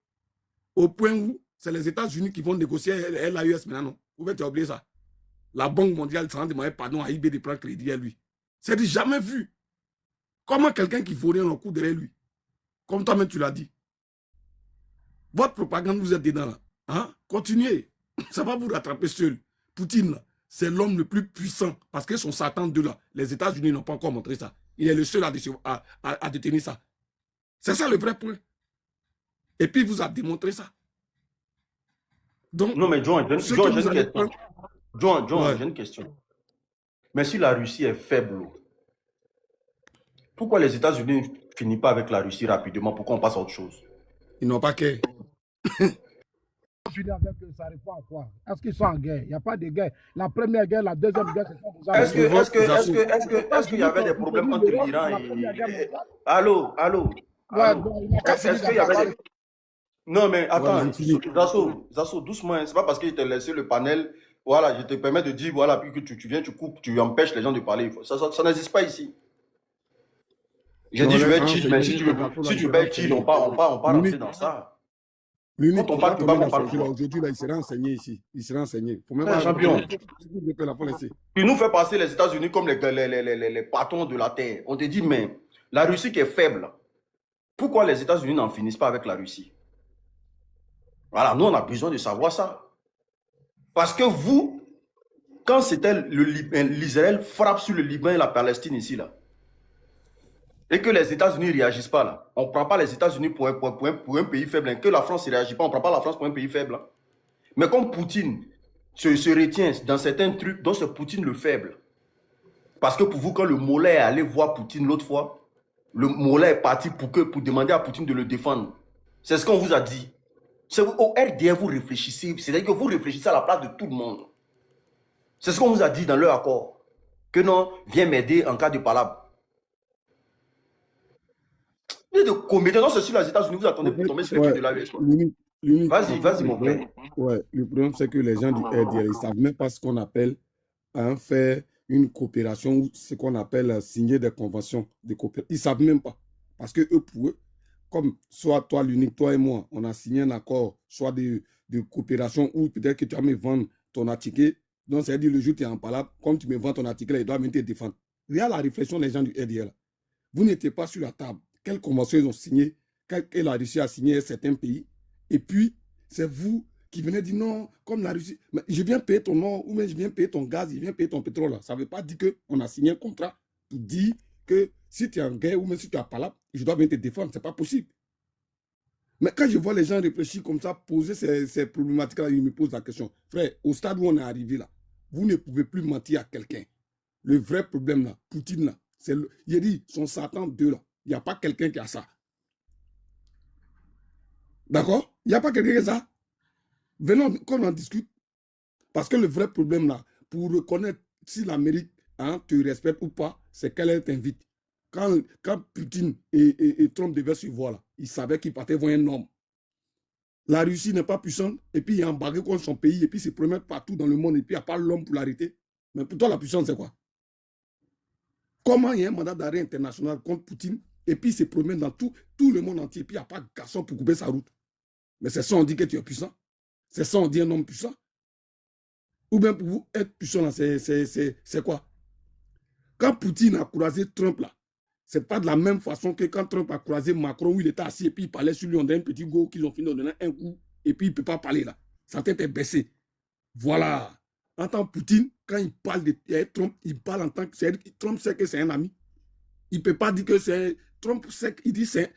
Au point où c'est les États-Unis qui vont négocier l'AES maintenant, non? Vous pouvez oublier ça. La Banque mondiale s'en demandait pardon à IB de prendre crédit à lui. C'est jamais vu. Comment quelqu'un qui vaut rien au coup derrière lui? Comme toi-même tu l'as dit. Votre propagande, vous êtes dedans là. Hein? Continuez. Ça va vous rattraper seul. Poutine, c'est l'homme le plus puissant. Parce que son Satan 2 là, les États-Unis n'ont pas encore montré ça. Il est le seul à détenir ça. C'est ça le vrai point. Et puis, il vous a démontré ça. Donc, non, mais John, j'ai une question. John, ouais. J'ai une question. Mais si la Russie est faible, Pourquoi les États-Unis ne finissent pas avec la Russie rapidement? Pourquoi on passe à autre chose? Ils n'ont pas qu'à. Finir avec eux, ça répond à quoi? Est-ce qu'ils sont en guerre? Il n'y a pas de guerre. La première guerre, la deuxième guerre, c'est ça déjà. Est-ce qu'il y avait des problèmes entre l'Iran et... Allô? Est-ce qu'il y avait des... Non, mais attends, Zasso, doucement, c'est pas parce qu'il t'a laissé le panel, voilà, je te permets de dire, voilà, puis que tu viens, tu coupes, tu empêches les gens de parler. Ça n'existe pas ici. J'ai dit, je vais chill, mais si tu veux être chill, on part rentrer dans ça. L'unique Quand on parle kebab, on parle quoi? Aujourd'hui, il sera enseigné ici. Il sera enseigné. Faut même pas champion. Il nous fait passer les États-Unis comme les patrons de la terre. On te dit, mais la Russie qui est faible, pourquoi les États-Unis n'en finissent pas avec la Russie? Voilà, nous, on a besoin de savoir ça. Parce que vous, quand c'était l'Israël frappe sur le Liban et la Palestine ici, là, et que les États-Unis ne réagissent pas, là, on ne prend pas les États-Unis pour un pays faible, hein, que la France ne réagit pas, on ne prend pas la France pour un pays faible. Hein. Mais comme Poutine se retient dans certains trucs, donc c'est Poutine le faible. Parce que pour vous, quand le Mollet est allé voir Poutine l'autre fois, le Mollet est parti pour demander à Poutine de le défendre. C'est ce qu'on vous a dit. Au RDR, vous réfléchissez, c'est-à-dire que vous réfléchissez à la place de tout le monde. C'est ce qu'on vous a dit dans leur accord. Que non, viens m'aider en cas de palabre. De comédien, non, c'est sur les États-Unis, vous attendez pour tomber sur les trucs de la US. Vas-y, mon frère. Ouais, le problème, c'est que les gens du RDR, ils ne savent même pas ce qu'on appelle faire une coopération ou ce qu'on appelle signer des conventions de coopération. Ils ne savent même pas. Parce que eux, pour eux, comme soit toi, l'unique, toi et moi, on a signé un accord, soit de coopération, ou peut-être que tu vas me vendre ton article. Donc, c'est-à-dire, le jour où tu es en palabre, comme tu me vends ton article, ils doivent venir te défendre. Regarde la réflexion des gens du RDR. Là. Vous n'étiez pas sur la table. Quelles conventions ils ont signées, que la Russie a signé certains pays. Et puis, c'est vous qui venez dire non, comme la Russie, mais je viens payer ton or, ou même je viens payer ton gaz, je viens payer ton pétrole. Là. Ça ne veut pas dire qu'on a signé un contrat pour dire que si tu es en guerre ou même si tu es pas là, je dois venir te défendre. Ce n'est pas possible. Mais quand je vois les gens réfléchir comme ça, poser ces problématiques-là, ils me posent la question. Frère, au stade où on est arrivé là, vous ne pouvez plus mentir à quelqu'un. Le vrai problème là, Poutine là, c'est il a dit son Satan 2 là. Il n'y a pas quelqu'un qui a ça. D'accord? Il n'y a pas quelqu'un qui a ça. Venons qu'on en discute. Parce que le vrai problème là, pour reconnaître si l'Amérique te respecte ou pas, c'est qu'elle t'invite. Quand Poutine et Trump devaient se voir là, ils savaient qu'ils partaient voir un homme. La Russie n'est pas puissante, et puis il y a un bagarre contre son pays, et puis il se promène partout dans le monde, et puis il n'y a pas l'homme pour l'arrêter. Mais pour toi, la puissance, c'est quoi? Comment il y a un mandat d'arrêt international contre Poutine, et puis il se promène dans tout le monde entier, et puis il n'y a pas de garçon pour couper sa route? Mais c'est ça, on dit que tu es puissant. C'est ça, on dit un homme puissant. Ou bien pour vous, être puissant, c'est quoi? Quand Poutine a croisé Trump, là, ce n'est pas de la même façon que quand Trump a croisé Macron, où il était assis, et puis il parlait sur lui, on a un petit go qu'ils ont fini de donner un coup, et puis il ne peut pas parler là. Sa tête est baissée. Voilà. En tant que Poutine, quand il parle de Trump, il parle en tant que... Trump sait que c'est un ami. Il ne peut pas dire que c'est... Trump sait qu'il dit c'est...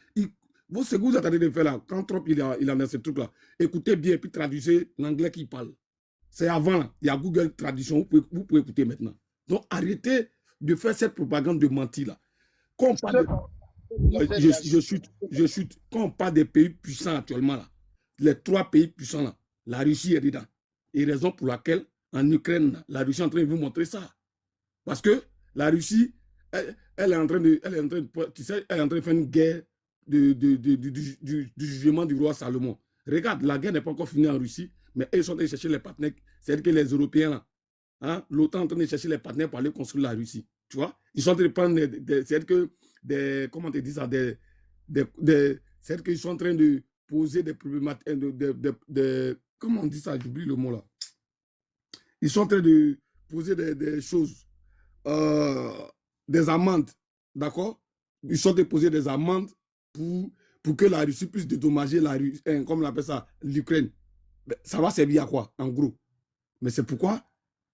Vous, ce que vous attendez de faire là, quand Trump il a dans ce truc là, écoutez bien et puis traduisez l'anglais qu'il parle. C'est avant, là. Il y a Google Traduction, vous pouvez écouter maintenant. Donc arrêtez de faire cette propagande de mentir là. Quand on parle je chute. Quand on parle des pays puissants actuellement là, les 3 pays puissants là, la Russie est dedans. Et raison pour laquelle en Ukraine, là, la Russie est en train de vous montrer ça. Parce que la Russie, elle est en train de faire une guerre du jugement du roi Salomon. Regarde, la guerre n'est pas encore finie en Russie, mais ils sont en train de chercher les partenaires. C'est-à-dire que les Européens, l'OTAN est en train de chercher les partenaires pour aller construire la Russie. Tu vois? Ils sont en train de prendre c'est-à-dire que comment te dis ça, c'est-à-dire qu'ils sont en train de poser des problématiques, comment on dit ça, j'oublie le mot là. Ils sont en train de poser des choses, des amendes, d'accord? Ils sont en train de poser des amendes pour que la Russie puisse dédommager comme on appelle ça, l'Ukraine. Ça va servir à quoi, en gros? Mais c'est pourquoi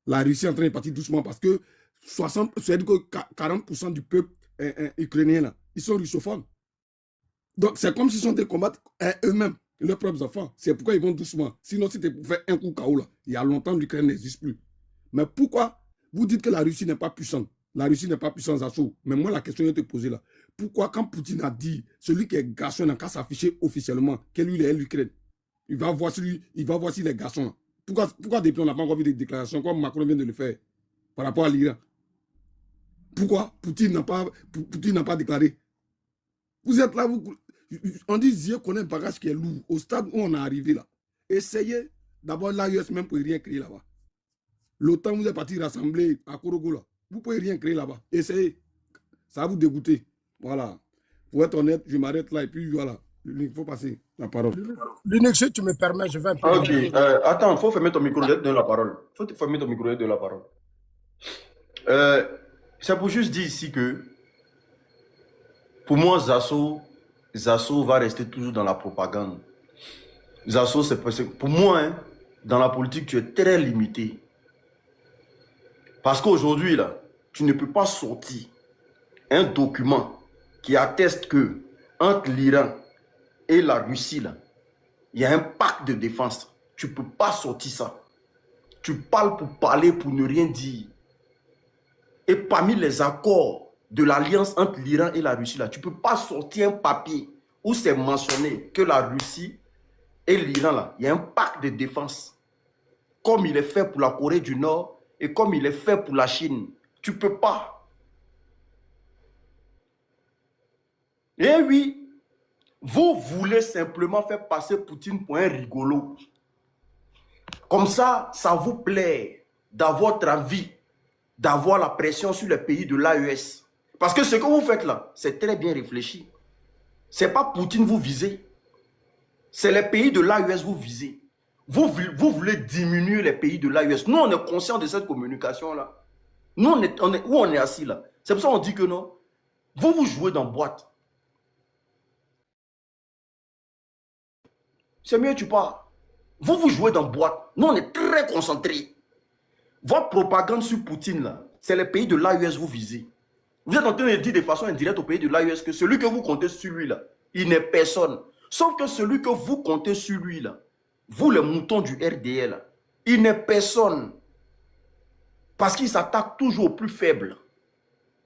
la Russie est en train de partir doucement, parce que 40% du peuple ukrainien, là, ils sont russophones. Donc, c'est comme s'ils sont des combattre eux-mêmes, leurs propres enfants. C'est pourquoi ils vont doucement. Sinon, c'était pour faire un coup KO, là. Il y a longtemps, l'Ukraine n'existe plus. Mais pourquoi vous dites que la Russie n'est pas puissante? La Russie n'est pas puissante Zasso. Mais moi, la question que je te poser là, pourquoi quand Poutine a dit, celui qui est garçon n'a qu'à s'afficher officiellement, que lui, il est l'Ukraine, il va voir s'il est garçon. Pourquoi depuis on n'a pas encore vu des déclarations comme Macron vient de le faire par rapport à l'Iran? Pourquoi Poutine n'a pas déclaré? Vous êtes là, on dit Dieu connaît un bagage qui est lourd. Au stade où on est arrivé là, essayez d'abord l'AES même pour rien créer là-bas. L'OTAN vous est parti rassembler à Korogo là. Vous pouvez rien créer là-bas. Essayez. Ça va vous dégoûter. Voilà. Pour être honnête, je m'arrête là et puis voilà. Il faut passer la parole. L'unique, si tu me permets, je vais un peu. Ok. Attends, il faut fermer ton micro de la parole. Il faut fermer ton micro de la parole. C'est pour juste dire ici que pour moi, Zasso va rester toujours dans la propagande. Zasso, pour moi, hein, dans la politique, tu es très limité. Parce qu'aujourd'hui, là, tu ne peux pas sortir un document qui atteste que entre l'Iran et la Russie, là, il y a un pacte de défense. Tu ne peux pas sortir ça. Tu parles pour parler, pour ne rien dire. Et parmi les accords de l'alliance entre l'Iran et la Russie, là, tu ne peux pas sortir un papier où c'est mentionné que la Russie et l'Iran, là, il y a un pacte de défense. Comme il est fait pour la Corée du Nord et comme il est fait pour la Chine. Tu ne peux pas. Eh oui, vous voulez simplement faire passer Poutine pour un rigolo. Comme ça vous plaît d'avoir votre avis, d'avoir la pression sur les pays de l'AES. Parce que ce que vous faites là, c'est très bien réfléchi. Ce n'est pas Poutine vous visez. C'est les pays de l'AES vous visez. Vous voulez diminuer les pays de l'AES. Nous, on est conscient de cette communication-là. Nous, où on est assis là. C'est pour ça qu'on dit que non. Vous jouez dans boîte. C'est mieux tu pars. Vous jouez dans boîte. Nous, on est très concentrés. Votre propagande sur Poutine, là, c'est les pays de l'AES vous visez. Vous êtes en train de dire de façon indirecte aux pays de l'AES que celui que vous comptez sur lui, là, il n'est personne. Sauf que celui que vous comptez sur lui, là, vous, les moutons du RDL, là, il n'est personne. Parce qu'il s'attaque toujours au plus faible.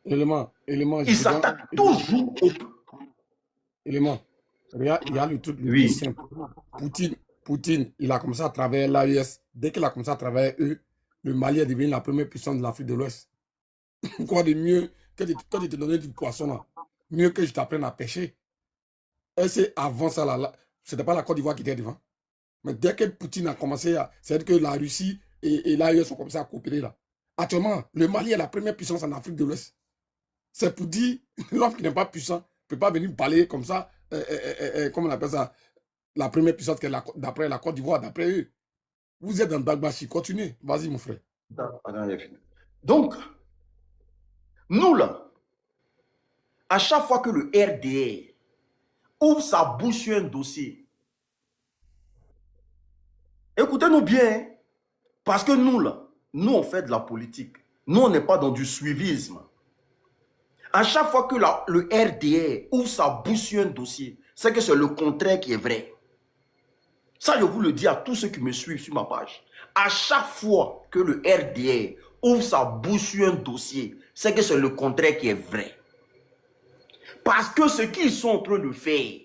Élément. Il s'attaque toujours au plus... Élément. Il y a le truc le plus simple. Poutine, il a commencé à travailler l'AES. Dès qu'il a commencé à travailler eux, le Mali est devenu la première puissance de l'Afrique de l'Ouest. Quoi de mieux que quand il te donnait du poisson là, mieux que je t'apprenne à pêcher. Et c'est avant ça là, c'était pas la Côte d'Ivoire qui était devant. Mais dès que Poutine a commencé à, c'est-à-dire que la Russie et l'AES ont commencé à coopérer là. Actuellement, le Mali est la première puissance en Afrique de l'Ouest. C'est pour dire, l'homme qui n'est pas puissant ne peut pas venir parler comme ça, comment on appelle ça, la première puissance d'après la Côte d'Ivoire, d'après eux. Vous êtes dans Dagbashi, continuez. Vas-y, mon frère. Donc, nous là, à chaque fois que le RDR ouvre sa bouche sur un dossier, écoutez-nous bien, parce que nous là, nous on fait de la politique. Nous on n'est pas dans du suivisme. À chaque fois que le RDR ouvre sa bouche sur un dossier, c'est que c'est le contraire qui est vrai. Ça, je vous le dis à tous ceux qui me suivent sur ma page. À chaque fois que le RDR ouvre sa bouche sur un dossier, c'est que c'est le contraire qui est vrai. Parce que ce qu'ils sont en train de faire,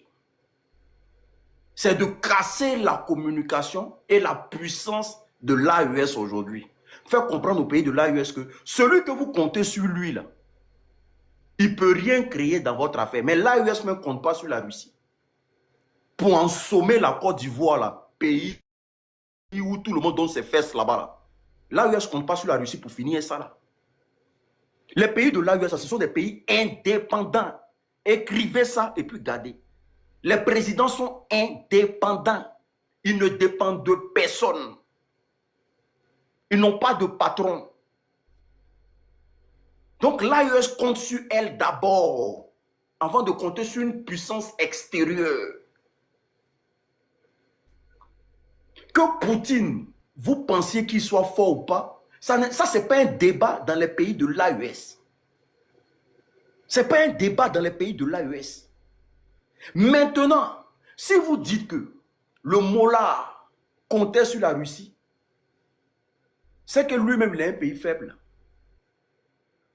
c'est de casser la communication et la puissance de l'AES aujourd'hui. Faire comprendre au pays de l'AES que celui que vous comptez sur lui, là, il ne peut rien créer dans votre affaire. Mais l'AES ne compte pas sur la Russie. Pour ensommer la Côte d'Ivoire, là, pays où tout le monde donne ses fesses là-bas. L'AES ne compte pas sur la Russie pour finir ça là. Les pays de l'AES, ce sont des pays indépendants. Écrivez ça et puis gardez. Les présidents sont indépendants. Ils ne dépendent de personne. Ils n'ont pas de patron. Donc l'AES compte sur elle d'abord, avant de compter sur une puissance extérieure. Que Poutine, vous pensiez qu'il soit fort ou pas, ça ce n'est pas un débat dans les pays de l'AES. Ce n'est pas un débat dans les pays de l'AES. Maintenant, si vous dites que le Mollah comptait sur la Russie, c'est que lui-même il est un pays faible.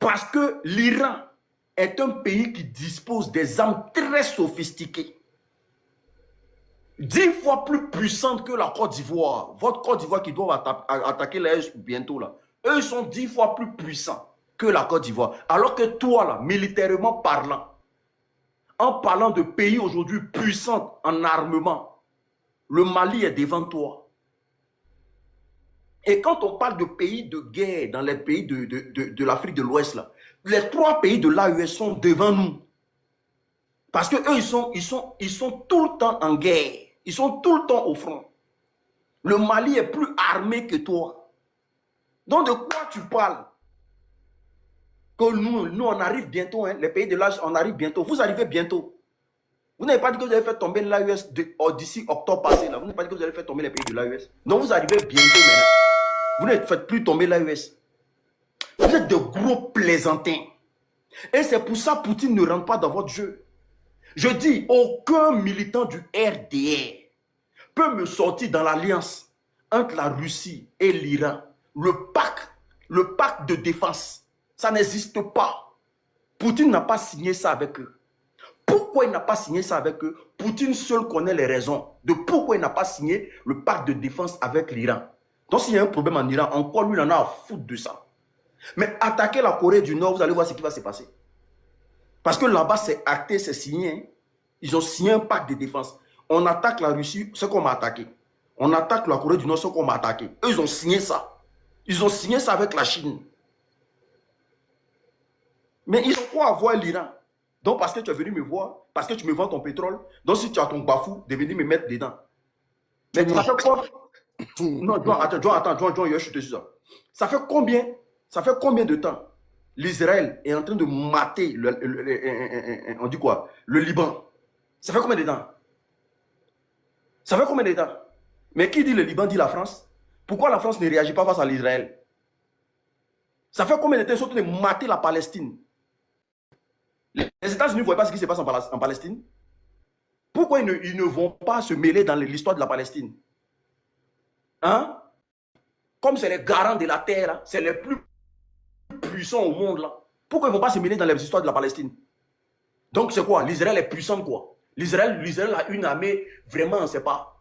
Parce que l'Iran est un pays qui dispose des armes très sophistiquées. 10 fois plus puissante que la Côte d'Ivoire. Votre Côte d'Ivoire qui doit attaquer l'AES bientôt là. Eux, ils sont 10 fois plus puissants que la Côte d'Ivoire. Alors que toi là, militairement parlant, en parlant de pays aujourd'hui puissants en armement, le Mali est devant toi. Et quand on parle de pays de guerre dans les pays de l'Afrique de l'Ouest là, les 3 pays de l'AES sont devant nous. Parce que eux, ils sont tout le temps en guerre. Ils sont tout le temps au front. Le Mali est plus armé que toi. Donc de quoi tu parles? Que nous on arrive bientôt, hein, les pays de l'âge, on arrive bientôt. Vous arrivez bientôt. Vous n'avez pas dit que vous allez faire tomber l'AES d'ici octobre passé. Là. Vous n'avez pas dit que vous allez faire tomber les pays de l'AES. Donc vous arrivez bientôt maintenant. Vous ne faites plus tomber l'AES. Vous êtes de gros plaisantins. Et c'est pour ça que Poutine ne rentre pas dans votre jeu. Je dis, aucun militant du RDR peut me sortir dans l'alliance entre la Russie et l'Iran. Le pacte de défense, ça n'existe pas. Poutine n'a pas signé ça avec eux. Pourquoi il n'a pas signé ça avec eux? Poutine seul connaît les raisons de pourquoi il n'a pas signé le pacte de défense avec l'Iran. Donc s'il y a un problème en Iran, encore lui, il en a à foutre de ça. Mais attaquer la Corée du Nord, vous allez voir ce qui va se passer. Parce que là-bas, c'est acté, c'est signé. Hein. Ils ont signé un pacte de défense. On attaque la Russie, c'est qu'on m'a attaqué. On attaque la Corée du Nord, c'est qu'on m'a attaqué. Eux, ils ont signé ça. Ils ont signé ça avec la Chine. Mais ils ont quoi à voir l'Iran? Donc, parce que tu es venu me voir, parce que tu me vends ton pétrole, donc si tu as ton bafou, de venir me mettre dedans. Mais ça fait quoi? Non, attends, je te dis ça. Ça fait combien de temps l'Israël est en train de mater on dit quoi? Le Liban. Ça fait combien de temps? Ça fait combien de temps? Mais qui dit le Liban dit la France? Pourquoi la France ne réagit pas face à l'Israël? Ça fait combien de temps ils sont en train de mater la Palestine? Les États-Unis ne voient pas ce qui se passe en Palestine. Pourquoi ils ne vont pas se mêler dans l'histoire de la Palestine? Hein? Comme c'est les garants de la terre, c'est les plus puissants au monde là. Pourquoi ils ne vont pas se mêler dans les histoires de la Palestine? Donc c'est quoi? L'Israël est puissant quoi? L'Israël a une armée, vraiment on ne sait pas.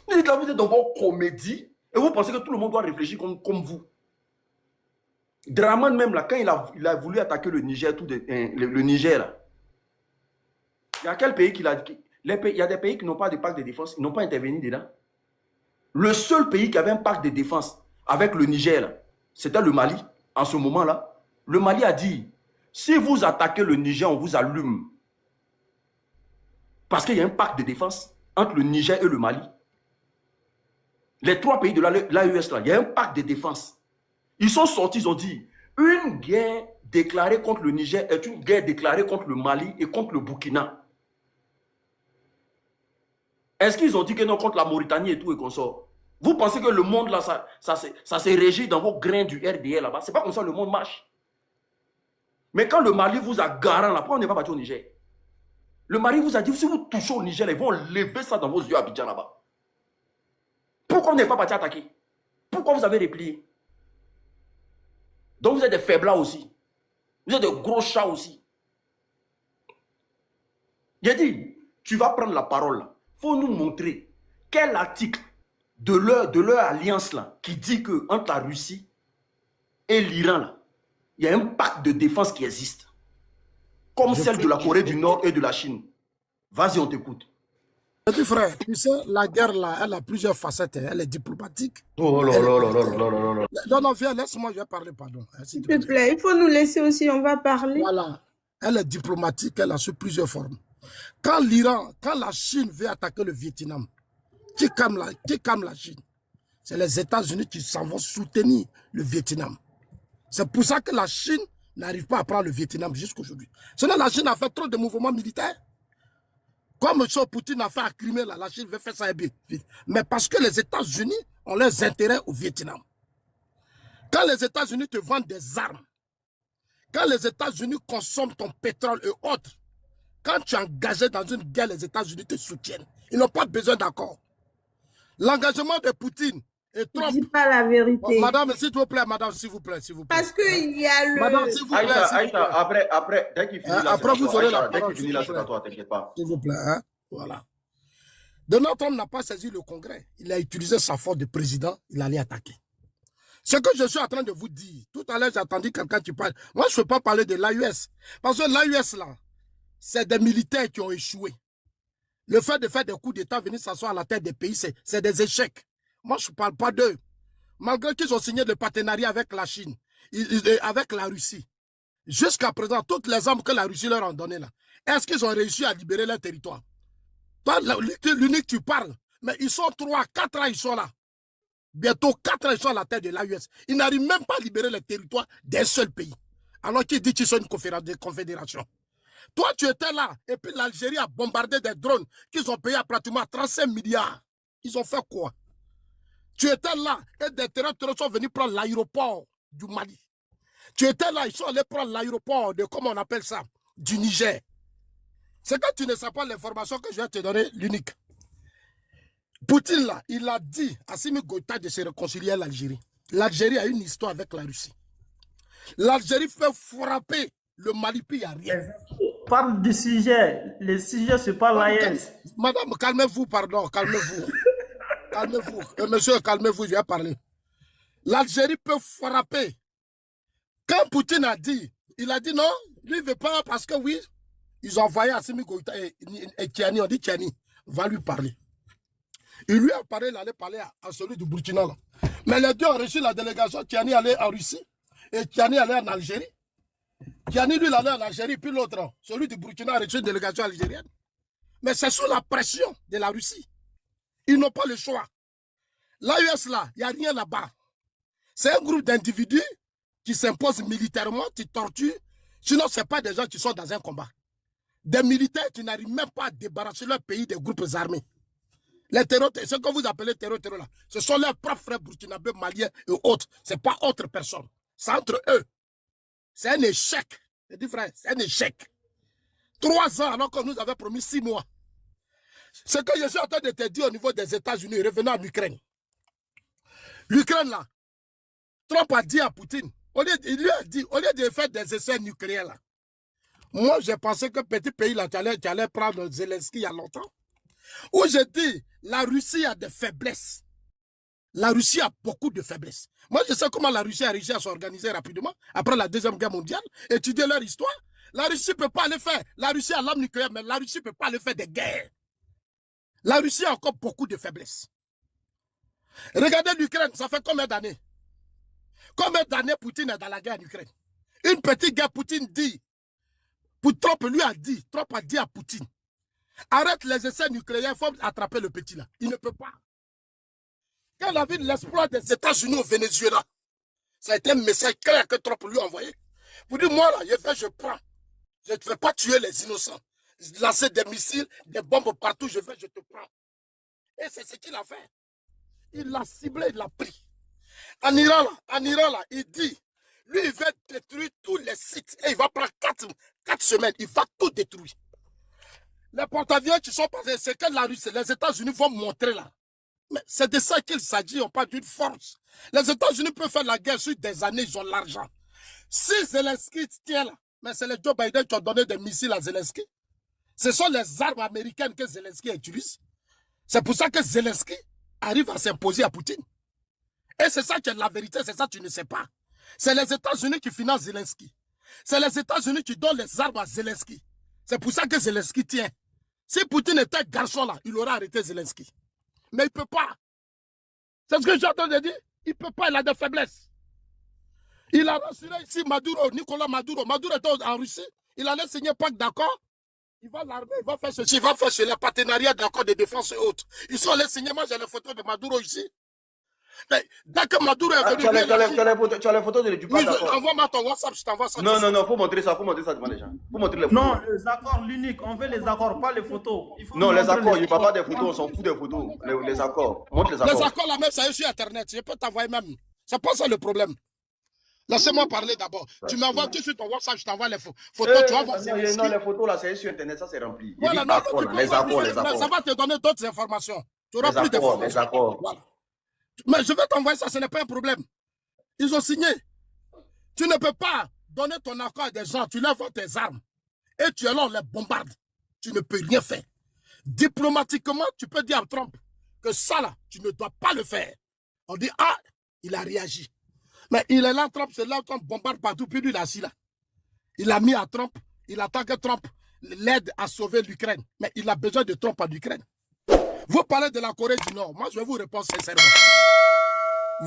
Vous êtes dans vos comédies et vous pensez que tout le monde doit réfléchir comme vous. Draman même là, quand il a voulu attaquer le Niger, le Niger là, il y a quel pays qu'il a dit? Il y a des pays qui n'ont pas de pacte de défense, ils n'ont pas intervenu dedans. Le seul pays qui avait un pacte de défense avec le Niger, c'était le Mali. En ce moment-là, le Mali a dit, si vous attaquez le Niger, on vous allume. Parce qu'il y a un pacte de défense entre le Niger et le Mali. Les 3 pays de l'AES, il y a un pacte de défense. Ils sont sortis, ils ont dit, une guerre déclarée contre le Niger est une guerre déclarée contre le Mali et contre le Burkina. Est-ce qu'ils ont dit que non contre la Mauritanie et tout et qu'on sort? Vous pensez que le monde là, ça se régit dans vos grains du RDR là-bas? C'est pas comme ça le monde marche. Mais quand le Mali vous a garant là, pourquoi on n'est pas parti au Niger? Le Mali vous a dit, si vous touchez au Niger, ils vont lever ça dans vos yeux à Abidjan là-bas. Pourquoi on n'est pas parti attaquer? Pourquoi vous avez replié? Donc vous êtes des faiblards aussi. Vous êtes des gros chats aussi. J'ai dit, tu vas prendre la parole là. Il faut nous montrer quel article de leur alliance là qui dit que entre la Russie et l'Iran là, il y a un pacte de défense qui existe. Comme celle de la Corée du Nord et de la Chine. Vas-y, on t'écoute. Petit frère, tu sais, la guerre là, elle a plusieurs facettes. Elle est diplomatique. Oh là là là là là là. Non, viens, laisse-moi, je vais parler, pardon. S'il te plaît, il faut nous laisser aussi, on va parler. Voilà. Elle est diplomatique, elle a sur plusieurs formes. Quand l'Iran, quand la Chine veut attaquer le Vietnam, qui calme la Chine? C'est les États-Unis qui s'en vont soutenir le Vietnam. C'est pour ça que la Chine n'arrive pas à prendre le Vietnam jusqu'à aujourd'hui. Sinon, la Chine a fait trop de mouvements militaires. Comme M. Poutine a fait à Crimée, la Chine veut faire ça vite. Mais parce que les États-Unis ont leurs intérêts au Vietnam. Quand les États-Unis te vendent des armes, quand les États-Unis consomment ton pétrole et autres, quand tu es engagé dans une guerre, les États-Unis te soutiennent. Ils n'ont pas besoin d'accord. L'engagement de Poutine Et Il Trump. dit pas la vérité. Madame, s'il vous plaît, madame, s'il vous plaît, s'il vous plaît. Parce qu'il y a le... Madame, s'il vous plaît. Aïcha, après, dès qu'il finit là, après, vous aurez la dès parole. qu'il finit là, c'est à toi, t'inquiète pas. S'il vous plaît, hein? Voilà. Donald Trump n'a pas saisi le Congrès. Il a utilisé sa force de président, il allait attaquer. Ce que je suis en train de vous dire, tout à l'heure, j'ai entendu quelqu'un qui parle. Moi, je ne veux pas parler de l'AUS. Parce que l'AUS, là, c'est des militaires qui ont échoué. Le fait de faire des coups d'État, venir s'asseoir à la tête des pays, c'est des échecs. Moi, je ne parle pas d'eux. Malgré qu'ils ont signé le partenariat avec la Chine, avec la Russie. Jusqu'à présent, toutes les armes que la Russie leur a données, là, est-ce qu'ils ont réussi à libérer leur territoire? Toi, l'unique, tu parles, mais ils sont 3, 4 ans, ils sont là. Bientôt 4 ans, ils sont à la tête de l'AUS. Ils n'arrivent même pas à libérer le territoire d'un seul pays. Alors qu'ils disent qu'ils sont une confédération. Toi, tu étais là, et puis l'Algérie a bombardé des drones qu'ils ont payé à pratiquement 35 milliards. Ils ont fait quoi? Tu étais là, et des terroristes sont venus prendre l'aéroport du Mali. Tu étais là, ils sont allés prendre l'aéroport de, comment on appelle ça, du Niger. C'est que tu ne sais pas l'information que je vais te donner, l'unique. Poutine, là, il a dit à Assimi Goïta de se réconcilier à l'Algérie. L'Algérie a une histoire avec la Russie. L'Algérie fait frapper le Mali, puis il n'y a rien. Parle du sujet. Le sujet, c'est pas l'AES. Madame, calmez-vous, pardon, calmez-vous. Calmez-vous. Monsieur, calmez-vous, je vais parler. L'Algérie peut frapper. Quand Poutine a dit, il a dit non, lui, il ne veut pas parce que oui, ils ont envoyé Assimi Goïta et Tiani, on dit Tiani, va lui parler. Il lui a parlé, il allait parler à celui du Burkina. Là. Mais les deux ont reçu la délégation, Tiani allait en Russie et Tiani allait en Algérie. Tiani, lui, il allait en Algérie, puis l'autre, celui du Burkina a reçu une délégation algérienne. Mais c'est sous la pression de la Russie. Ils n'ont pas le choix. L'AUS, là, il n'y a rien là-bas. C'est un groupe d'individus qui s'imposent militairement, qui torturent. Sinon, ce n'est pas des gens qui sont dans un combat. Des militaires qui n'arrivent même pas à débarrasser leur pays des groupes armés. Les terroristes, ce que vous appelez terroristes là, ce sont leurs propres frères burkinabés, maliens et autres. Ce n'est pas autre personne. C'est entre eux. C'est un échec. Je dis frère, c'est un échec. 3 ans alors qu'on nous avait promis 6 mois. Ce que je suis en train de te dire au niveau des États-Unis, revenons en Ukraine. L'Ukraine là, Trump a dit à Poutine, il lui a dit, au lieu de faire des essais nucléaires là, moi j'ai pensé que petit pays là, tu allais prendre Zelensky il y a longtemps. Où j'ai dit, la Russie a des faiblesses. La Russie a beaucoup de faiblesses. Moi, je sais comment la Russie a réussi à s'organiser rapidement après la Deuxième Guerre mondiale, étudier leur histoire. La Russie ne peut pas aller faire. La Russie a l'arme nucléaire, mais la Russie ne peut pas aller faire des guerres. La Russie a encore beaucoup de faiblesses. Regardez l'Ukraine, ça fait combien d'années? Combien d'années Poutine est dans la guerre en Ukraine? Une petite guerre, Poutine dit. Trump lui a dit, Trump a dit à Poutine, arrête les essais nucléaires, il faut attraper le petit là. Il ne peut pas. Quand il a vu l'exploit des États-Unis au Venezuela, ça a été un message clair que Trump lui a envoyé. Vous dites, moi là, je prends. Je ne vais pas tuer les innocents. Lancer des missiles, des bombes partout, je te prends. Et c'est ce qu'il a fait. Il l'a ciblé, il l'a pris. En Iran là, il dit, lui, il va détruire tous les sites. Et il va prendre 4 semaines. Il va tout détruire. Les porte-avions qui sont passés, c'est que la Russie, les États-Unis vont montrer là. Mais c'est de ça qu'il s'agit, on parle d'une force. Les États-Unis peuvent faire la guerre sur des années, ils ont l'argent. Si Zelensky tient là, mais c'est les Joe Biden qui ont donné des missiles à Zelensky. Ce sont les armes américaines que Zelensky utilise. C'est pour ça que Zelensky arrive à s'imposer à Poutine. Et c'est ça qui est la vérité, c'est ça que tu ne sais pas. C'est les États-Unis qui financent Zelensky. C'est les États-Unis qui donnent les armes à Zelensky. C'est pour ça que Zelensky tient. Si Poutine était garçon là, il aurait arrêté Zelensky. Mais il ne peut pas. C'est ce que j'ai entendu dire. Il ne peut pas, il a des faiblesses. Il a rassuré ici Maduro, Nicolas Maduro. Maduro était en Russie. Il allait signer pacte d'accord. Il va l'armer, il va faire ceci, il va faire cela, partenariat d'accord de défense et autres. Ils sont allés signer, moi j'ai les photos de Maduro ici. Mais dès que Maduro est venu... Tu as les photos du pacte d'accord. Envoie-moi ton WhatsApp, je t'envoie ça. Non, il faut montrer ça devant les gens. Faut montrer les photos. Non, les accords, l'unique, on veut les accords, pas les photos. Non, les accords, il ne parle pas des photos, on s'en fout des photos. Les accords, montre les accords. Les accords, là même, ça est sur Internet, je peux t'envoyer même. C'est pas ça le problème. Laissez-moi parler d'abord. Tu m'envoies tout de suite ton WhatsApp, je t'envoie les photos. Tu vas voir. Non, les photos là, c'est sur Internet, ça c'est rempli. Voilà, les accords. Ça va te donner d'autres informations. Tu auras plus d'informations. Les accords. Voilà. Mais je vais t'envoyer ça, ce n'est pas un problème. Ils ont signé. Tu ne peux pas donner ton accord à des gens, tu leur vends tes armes et tu es là, on les bombarde. Tu ne peux rien faire. Diplomatiquement, tu peux dire à Trump que ça là, tu ne dois pas le faire. On dit, ah, il a réagi. Mais il est là, Trump, c'est là où Trump bombarde partout, puis lui, il est assis là. Il a mis à Trump, il attend que Trump l'aide à sauver l'Ukraine. Mais il a besoin de Trump à l'Ukraine. Vous parlez de la Corée du Nord. Moi, je vais vous répondre sincèrement.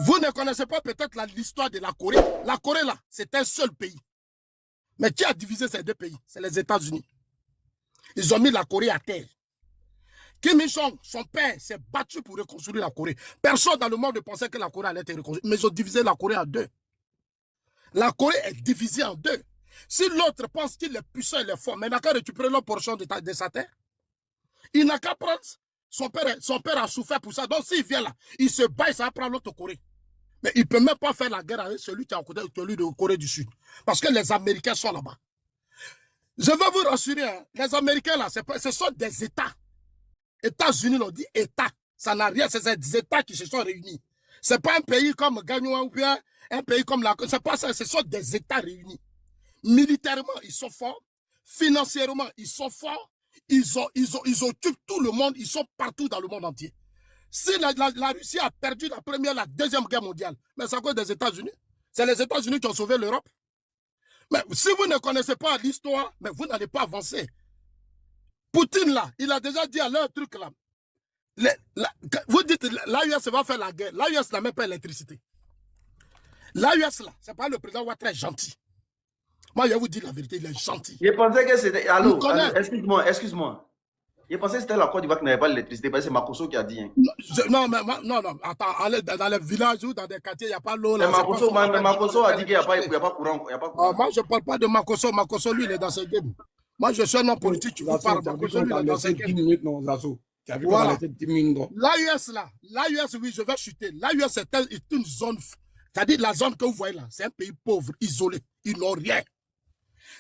Vous ne connaissez pas peut-être l'histoire de la Corée. La Corée, là, c'est un seul pays. Mais qui a divisé ces deux pays? C'est les États-Unis. Ils ont mis la Corée à terre. Kim Il-sung, son père, s'est battu pour reconstruire la Corée. Personne dans le monde ne pensait que la Corée allait être reconstruite. Mais ils ont divisé la Corée en deux. La Corée est divisée en deux. Si l'autre pense qu'il est puissant, il est fort, mais il n'a qu'à récupérer leur portion de sa terre. Il n'a qu'à prendre. Son père a souffert pour ça. Donc s'il vient là, il se bat et ça va prendre l'autre Corée. Mais il ne peut même pas faire la guerre avec celui qui est à côté, celui de Corée du Sud. Parce que les Américains sont là-bas. Je veux vous rassurer, hein, les Américains là, ce sont des États. États-Unis, on dit État. Ça n'a rien, c'est des États qui se sont réunis. Ce n'est pas un pays comme Gagnon ou bien un pays comme la... C'est pas ça, ce sont des États réunis. Militairement, ils sont forts. Financièrement, ils sont forts. Ils occupent tout le monde. Ils sont partout dans le monde entier. Si la Russie a perdu la première, la deuxième guerre mondiale, mais c'est à cause des États-Unis. C'est les États-Unis qui ont sauvé l'Europe. Mais si vous ne connaissez pas l'histoire, mais vous n'allez pas avancer. Poutine, là, il a déjà dit à leur truc, là. Vous dites, l'AUS va faire la guerre. L'AUS n'a même pas l'électricité. L'AUS, là, c'est pas le président Ouattara gentil. Moi, je vais vous dire la vérité, il est gentil. Je pensais que c'était... Allô, excuse-moi. Je pensais que c'était la Côte d'Ivoire qui n'avait pas l'électricité, parce que c'est Makosso qui a dit. Hein. Non, attends, allez dans les villages ou dans des quartiers, il n'y a pas l'eau. Makosso a dit qu'il n'y a pas courant. Moi, je ne parle pas de Makosso. Makosso, lui, il est dans ce game. Moi, je suis un homme politique, tu vous parles. Makosso, lui, il est dans ce game. 10 minutes, non, Zasso. Tu as vu qu'on a laissé 10 minutes. L'AUS, là, l'AUS, oui, je vais chuter. L'AUS, c'est une zone, c'est-à-dire la zone que vous voyez là, c'est un pays pauvre, isolé. Ils n'ont rien.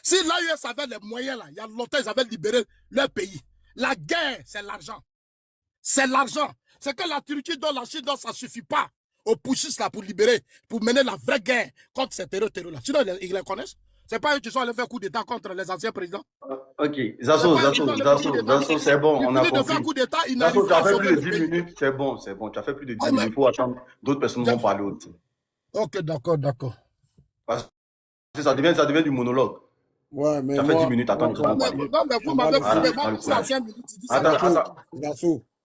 Si l'AUS avait les moyens, là, il y a longtemps, ils avaient libéré leur pays. La guerre, c'est l'argent. C'est l'argent. C'est que la Turquie donne, la Chine donne, ça ne suffit pas aux pushistes là pour libérer, pour mener la vraie guerre contre ces terreurs là. Sinon, ils les connaissent. C'est pas eux qui sont allés faire coup d'État contre les anciens présidents. Ok, Zasso, c'est bon, on a compris. Zasso, tu as fait plus de 10 minutes, c'est bon. Tu as fait plus de 10 minutes, il faut attendre. D'autres personnes vont parler aussi. Ok, d'accord. Parce que ça devient du monologue. Ouais, mais ça fait 10 minutes, attends. Non, mais vous m'avez prouvé, moi, c'est à 5 minutes. Attends.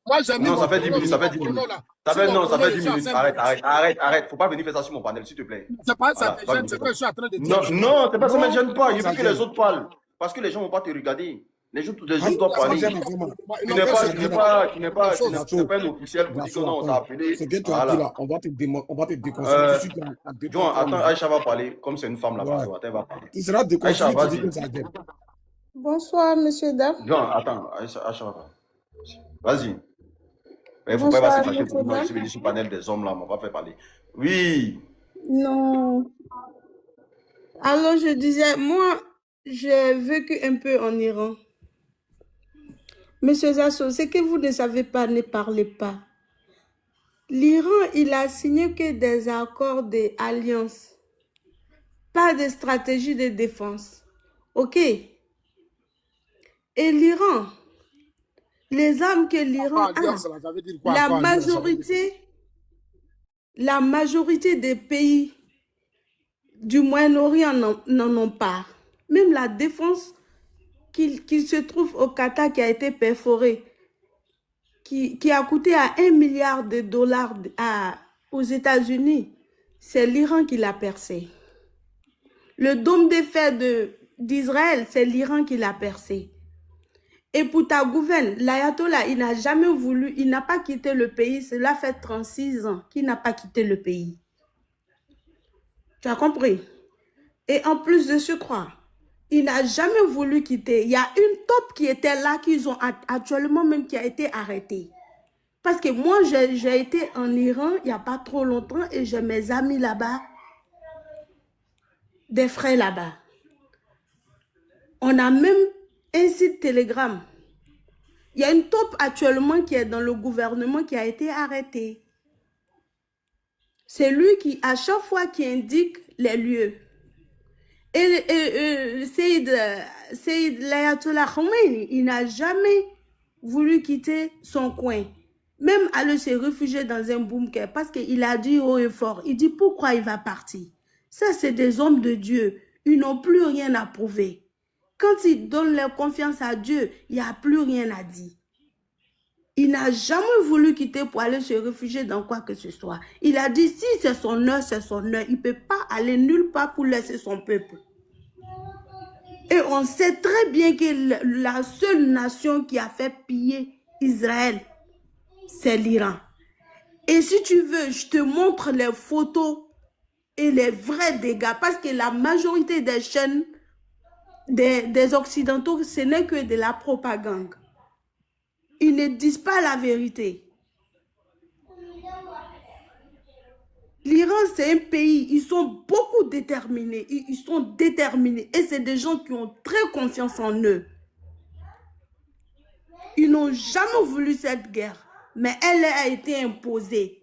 Moi, j'ai mis. Non, ça fait 10 minutes, ça fait 10 minutes. Ça fait 10 minutes. Arrête. Faut pas venir faire ça sur mon panel, s'il te plaît. C'est pas ça, c'est que je suis en train de dire. Non, c'est pas ça, mais je ne pas. Il faut que les autres parlent. Parce que les gens ne vont pas te regarder. Les autres doivent parler. Tu n'es pas un officiel pour dire que non, on t'a appelé. Ce que tu as dit là, on va te déconseiller. Attends, Aïcha va parler, comme c'est une femme là-bas. Elle va parler. Tu seras déconseillé. Bonsoir, monsieur, dame. John, attends, Aïcha va parler. Vas-y. Il ne faut pas passer fâcher pour moi. Je suis venu sur le panel des hommes là, on va faire parler. Oui. Non. Alors, je disais, moi, j'ai vécu un peu en Iran. Monsieur Zasso, ce que vous ne savez pas, ne parlez pas. L'Iran, il a signé que des accords d'alliance, pas de stratégie de défense. OK? Et l'Iran, les armes que l'Iran a, la majorité des pays du Moyen-Orient n'en ont pas. Même la défense qui se trouve au Qatar, qui a été perforée, qui a coûté à 1 milliard de dollars aux États-Unis, c'est l'Iran qui l'a percé. Le dôme de fer d'Israël, c'est l'Iran qui l'a percé. Et pour ta gouverne, l'ayatollah, il n'a jamais voulu, il n'a pas quitté le pays. Cela fait 36 ans qu'il n'a pas quitté le pays. Tu as compris? Et en plus de ce croire, il n'a jamais voulu quitter. Il y a une top qui était là, qu'ils ont actuellement même, qui a été arrêtée. Parce que moi, j'ai été en Iran il n'y a pas trop longtemps et j'ai mes amis là-bas, des frères là-bas. On a même un site Telegram. Il y a une top actuellement qui est dans le gouvernement qui a été arrêtée. C'est lui qui, à chaque fois, qui indique les lieux. Et Seyd l'Ayatollah Khomeini, il n'a jamais voulu quitter son coin. Même aller se réfugier dans un bunker parce qu'il a dit haut et fort, il dit pourquoi il va partir. Ça, c'est des hommes de Dieu. Ils n'ont plus rien à prouver. Quand ils donnent leur confiance à Dieu, il n'y a plus rien à dire. Il n'a jamais voulu quitter pour aller se réfugier dans quoi que ce soit. Il a dit, si c'est son heure, c'est son heure. Il ne peut pas aller nulle part pour laisser son peuple. Et on sait très bien que la seule nation qui a fait piller Israël, c'est l'Iran. Et si tu veux, je te montre les photos et les vrais dégâts. Parce que la majorité des chaînes des Occidentaux, ce n'est que de la propagande. Ils ne disent pas la vérité. L'Iran, c'est un pays, ils sont beaucoup déterminés. Ils sont déterminés. Et c'est des gens qui ont très confiance en eux. Ils n'ont jamais voulu cette guerre. Mais elle a été imposée.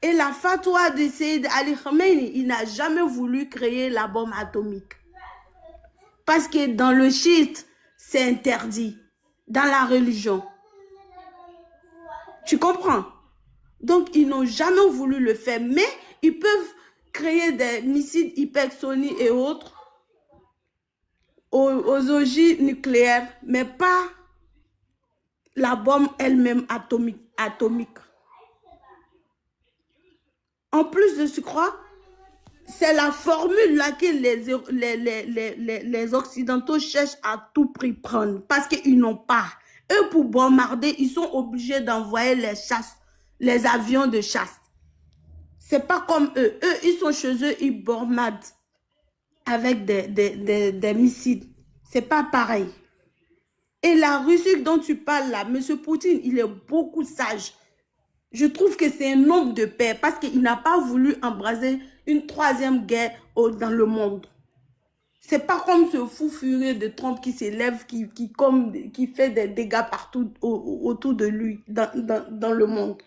Et la fatwa de Seyd Ali Khamenei, il n'a jamais voulu créer la bombe atomique. Parce que dans le chiite, c'est interdit. Dans la religion. Tu comprends? Donc, ils n'ont jamais voulu le faire. Mais ils peuvent créer des missiles hypersoniques et autres aux ogives nucléaires, mais pas la bombe elle-même atomique. En plus de ce, crois, c'est la formule là que les Occidentaux cherchent à tout prix prendre parce qu'ils n'ont pas. Eux, pour bombarder, ils sont obligés d'envoyer les avions de chasse. C'est pas comme eux. Eux, ils sont chez eux, ils bombardent avec des missiles. C'est pas pareil. Et la Russie dont tu parles là, M. Poutine, il est beaucoup sage. Je trouve que c'est un homme de paix parce qu'il n'a pas voulu embraser une troisième guerre dans le monde. C'est pas comme ce fou furieux de Trump qui s'élève, qui fait des dégâts partout autour de lui, dans le monde.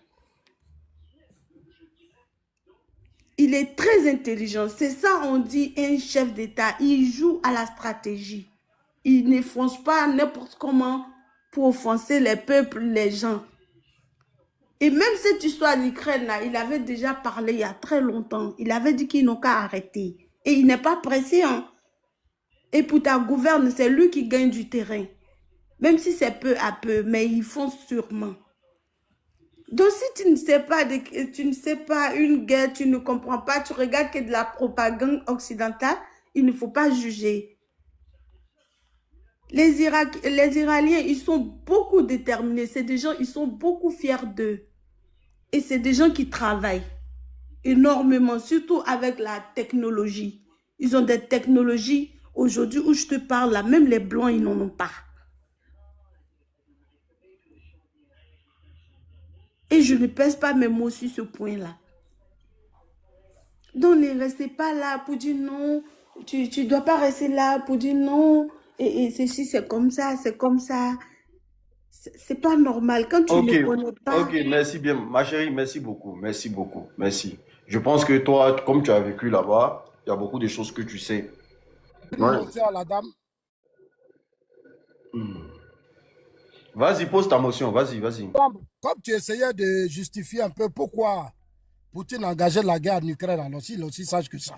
Il est très intelligent. C'est ça, on dit, un chef d'État. Il joue à la stratégie. Il ne fonce pas n'importe comment pour offenser les peuples, les gens. Et même cette histoire d'Ukraine, là, il avait déjà parlé il y a très longtemps. Il avait dit qu'ils n'ont qu'à arrêter. Et il n'est pas pressé, hein. Et pour ta gouverne, c'est lui qui gagne du terrain. Même si c'est peu à peu, mais ils font sûrement. Donc si tu ne sais pas une guerre, tu ne comprends pas, tu regardes que de la propagande occidentale, il ne faut pas juger. Les Iraniens, ils sont beaucoup déterminés. C'est des gens, ils sont beaucoup fiers d'eux. Et c'est des gens qui travaillent énormément, surtout avec la technologie. Ils ont des technologies. Aujourd'hui où je te parle, là, même les Blancs, ils n'en ont pas. Et je ne pèse pas mes mots sur ce point-là. Donc, ne restez pas là pour dire non. Tu ne dois pas rester là pour dire non. Et ceci, c'est comme ça, c'est comme ça. C'est pas normal. Quand tu ne connais pas... Ok, merci bien. Ma chérie, merci beaucoup. Merci beaucoup. Merci. Je pense que toi, comme tu as vécu là-bas, il y a beaucoup de choses que tu sais. Ouais. À la dame. Vas-y, pose ta motion. Vas-y, vas-y. Comme tu essayais de justifier un peu pourquoi Poutine a engagé la guerre en Ukraine, alors il est aussi sage que ça.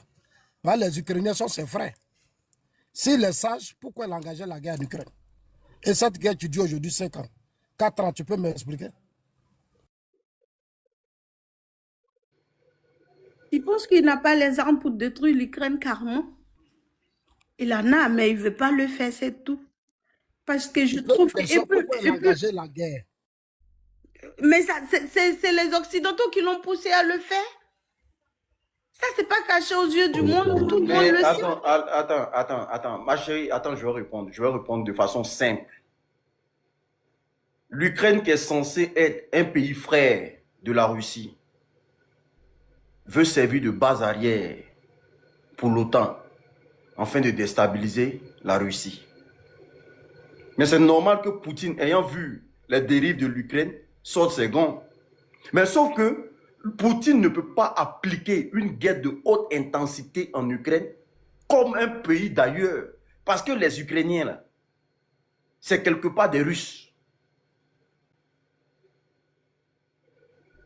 Ben, les Ukrainiens sont ses frères. S'il est sage, pourquoi il a engagé la guerre en Ukraine? Et cette guerre, tu dis aujourd'hui 5 ans. 4 ans, tu peux m'expliquer? Il pense qu'il n'a pas les armes pour détruire l'Ukraine carrément. Il en a, mais il ne veut pas le faire, c'est tout. Parce que je trouve que... Pourquoi il a engagé la guerre? Mais c'est les Occidentaux qui l'ont poussé à le faire. Ça, c'est pas caché aux yeux du monde. Tout le monde le sait. Attends. Ma chérie, attends, je vais répondre. Je vais répondre de façon simple. L'Ukraine, qui est censée être un pays frère de la Russie, veut servir de base arrière pour l'OTAN, afin de déstabiliser la Russie. Mais c'est normal que Poutine, ayant vu les dérives de l'Ukraine, sorte ses gants. Mais sauf que Poutine ne peut pas appliquer une guerre de haute intensité en Ukraine comme un pays d'ailleurs. Parce que les Ukrainiens, là, c'est quelque part des Russes.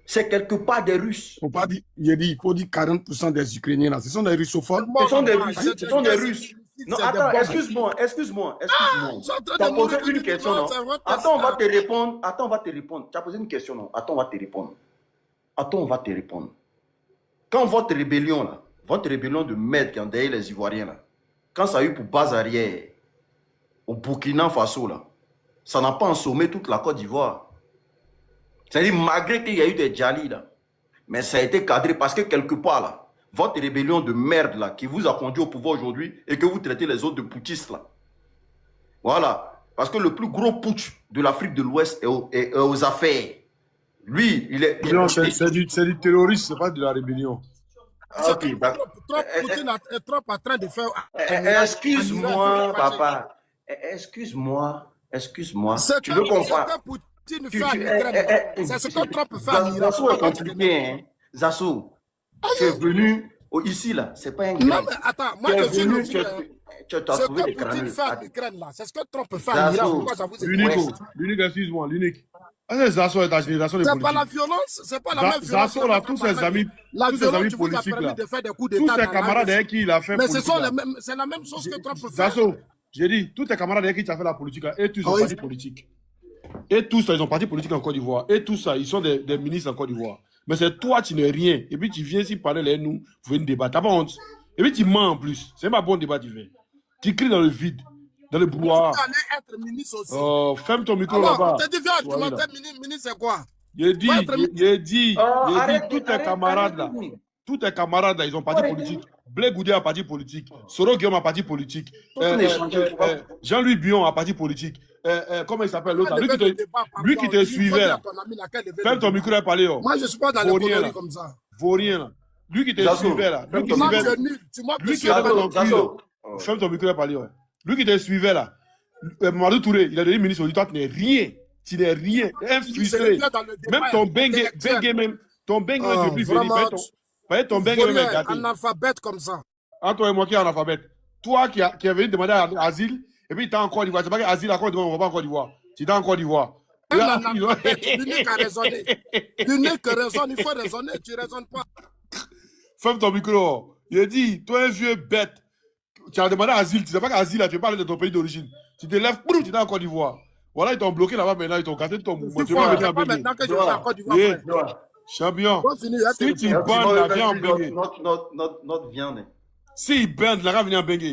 C'est quelque part des Russes. Faut pas dire, il faut dire 40% des Ukrainiens là. Ce sont des russophones. Ce sont des Russes. Ce sont des Russes. Non, attends, excuse-moi. Je suis en train Tu as de posé mourir, une question, non? Attends, on va te répondre. Attends, on va te répondre. Tu as posé une question, non? Attends, on va te répondre. Attends, on va te répondre. Quand votre rébellion, là, votre rébellion de merde qui a endeuillé les Ivoiriens, là, quand ça a eu pour base arrière au Burkina Faso, là, ça n'a pas ensommé toute la Côte d'Ivoire. C'est-à-dire, malgré qu'il y a eu des Djali, là, mais ça a été cadré parce que quelque part, là, votre rébellion de merde, là, qui vous a conduit au pouvoir aujourd'hui et que vous traitez les autres de putschistes, là. Voilà. Parce que le plus gros putsch de l'Afrique de l'Ouest est aux affaires. Lui, il est... Non, c'est du terrorisme, c'est pas de la rébellion. Ok, d'accord. Trump est en train de faire... Excuse-moi, papa. Excuse-moi. Tu veux qu'on fasse... C'est ce que Trump fait en Iran. Zassou est compliqué, hein. Zassou, tu es venu ici, là. C'est pas un grand. Non, mais attends, moi, je suis venu... Tu as trouvé des Poutine fait en crânes. Ukraine, là. C'est ce que Trump fait en Iran. Pourquoi ça vous L'unique, excuse-moi, l'unique. Zassou est ta génération de c'est politique. pas la violence, c'est pas la même violence. Zassou, là, tous ses amis politiques, là. Tous ses camarades avec qui il a fait politique. Mais c'est la même chose que Trump fait. Zassou, j'ai dit, tous tes camarades avec qui tu as fait la politique, là, et tous sont partis politiques. Et tous, ils ont parti politique en Côte d'Ivoire. Et tout ça, ils sont des ministres en Côte d'Ivoire. Mais c'est toi, tu n'es rien. Et puis tu viens ici parler, là, nous, vous venez débattre. T'as pas honte. Et puis tu mens en plus. C'est pas bon débat, tu fais. Tu cries dans le vide, dans le brouhaha. Tu allais être ministre aussi. Oh, ferme ton micro là-bas. Tu as dit, viens, tu m'as ministre, c'est quoi? J'ai dit, tous tes camarades là. Tous tes camarades là, ils ont parti politique. Blé Goudé a parti politique. Soro Guillaume a parti politique. Jean-Louis Bion a parti politique. Comment il s'appelle l'autre? Lui qui te suivait là. Ferme ton micro et parler. Moi, je ne suis pas dans les conneries comme ça. Vaut rien là. Lui qui te suivait là. Lui qui ferme ton micro et parler. Lui qui te suivait là. Mamadou Touré, il a devenu ministre. Il dit, toi, tu n'es rien. Tu n'es rien. Infiltré. Même ton bengue même. Ton bengue même depuis venir. Ton bengue même est gâté. Analphabète comme ça. Entre toi et moi qui est analphabète. Toi qui est venu demander asile, et puis tu es en Côte d'Ivoire. C'est pas qu'asile à Côte d'Ivoire, on ne va pas en Côte d'Ivoire. Tu es en Côte d'Ivoire. L'unique a raisonné. L'unique raisonne, il faut raisonner, tu ne raisonnes pas. Ferme ton micro. Il a dit, toi un vieux bête, tu as demandé asile, tu ne sais pas qu'asile, tu parles de ton pays d'origine. Tu te lèves, tu es en Côte d'Ivoire. Voilà, ils t'ont bloqué là-bas maintenant, ils t'ont gâté ton mouvement. Tu vas venir en Bénin. Maintenant que je vais en Côte d'Ivoire. Champion, si tu bandes la viande en Bénin. Notre viande. Si il bande, la viande en Bénin.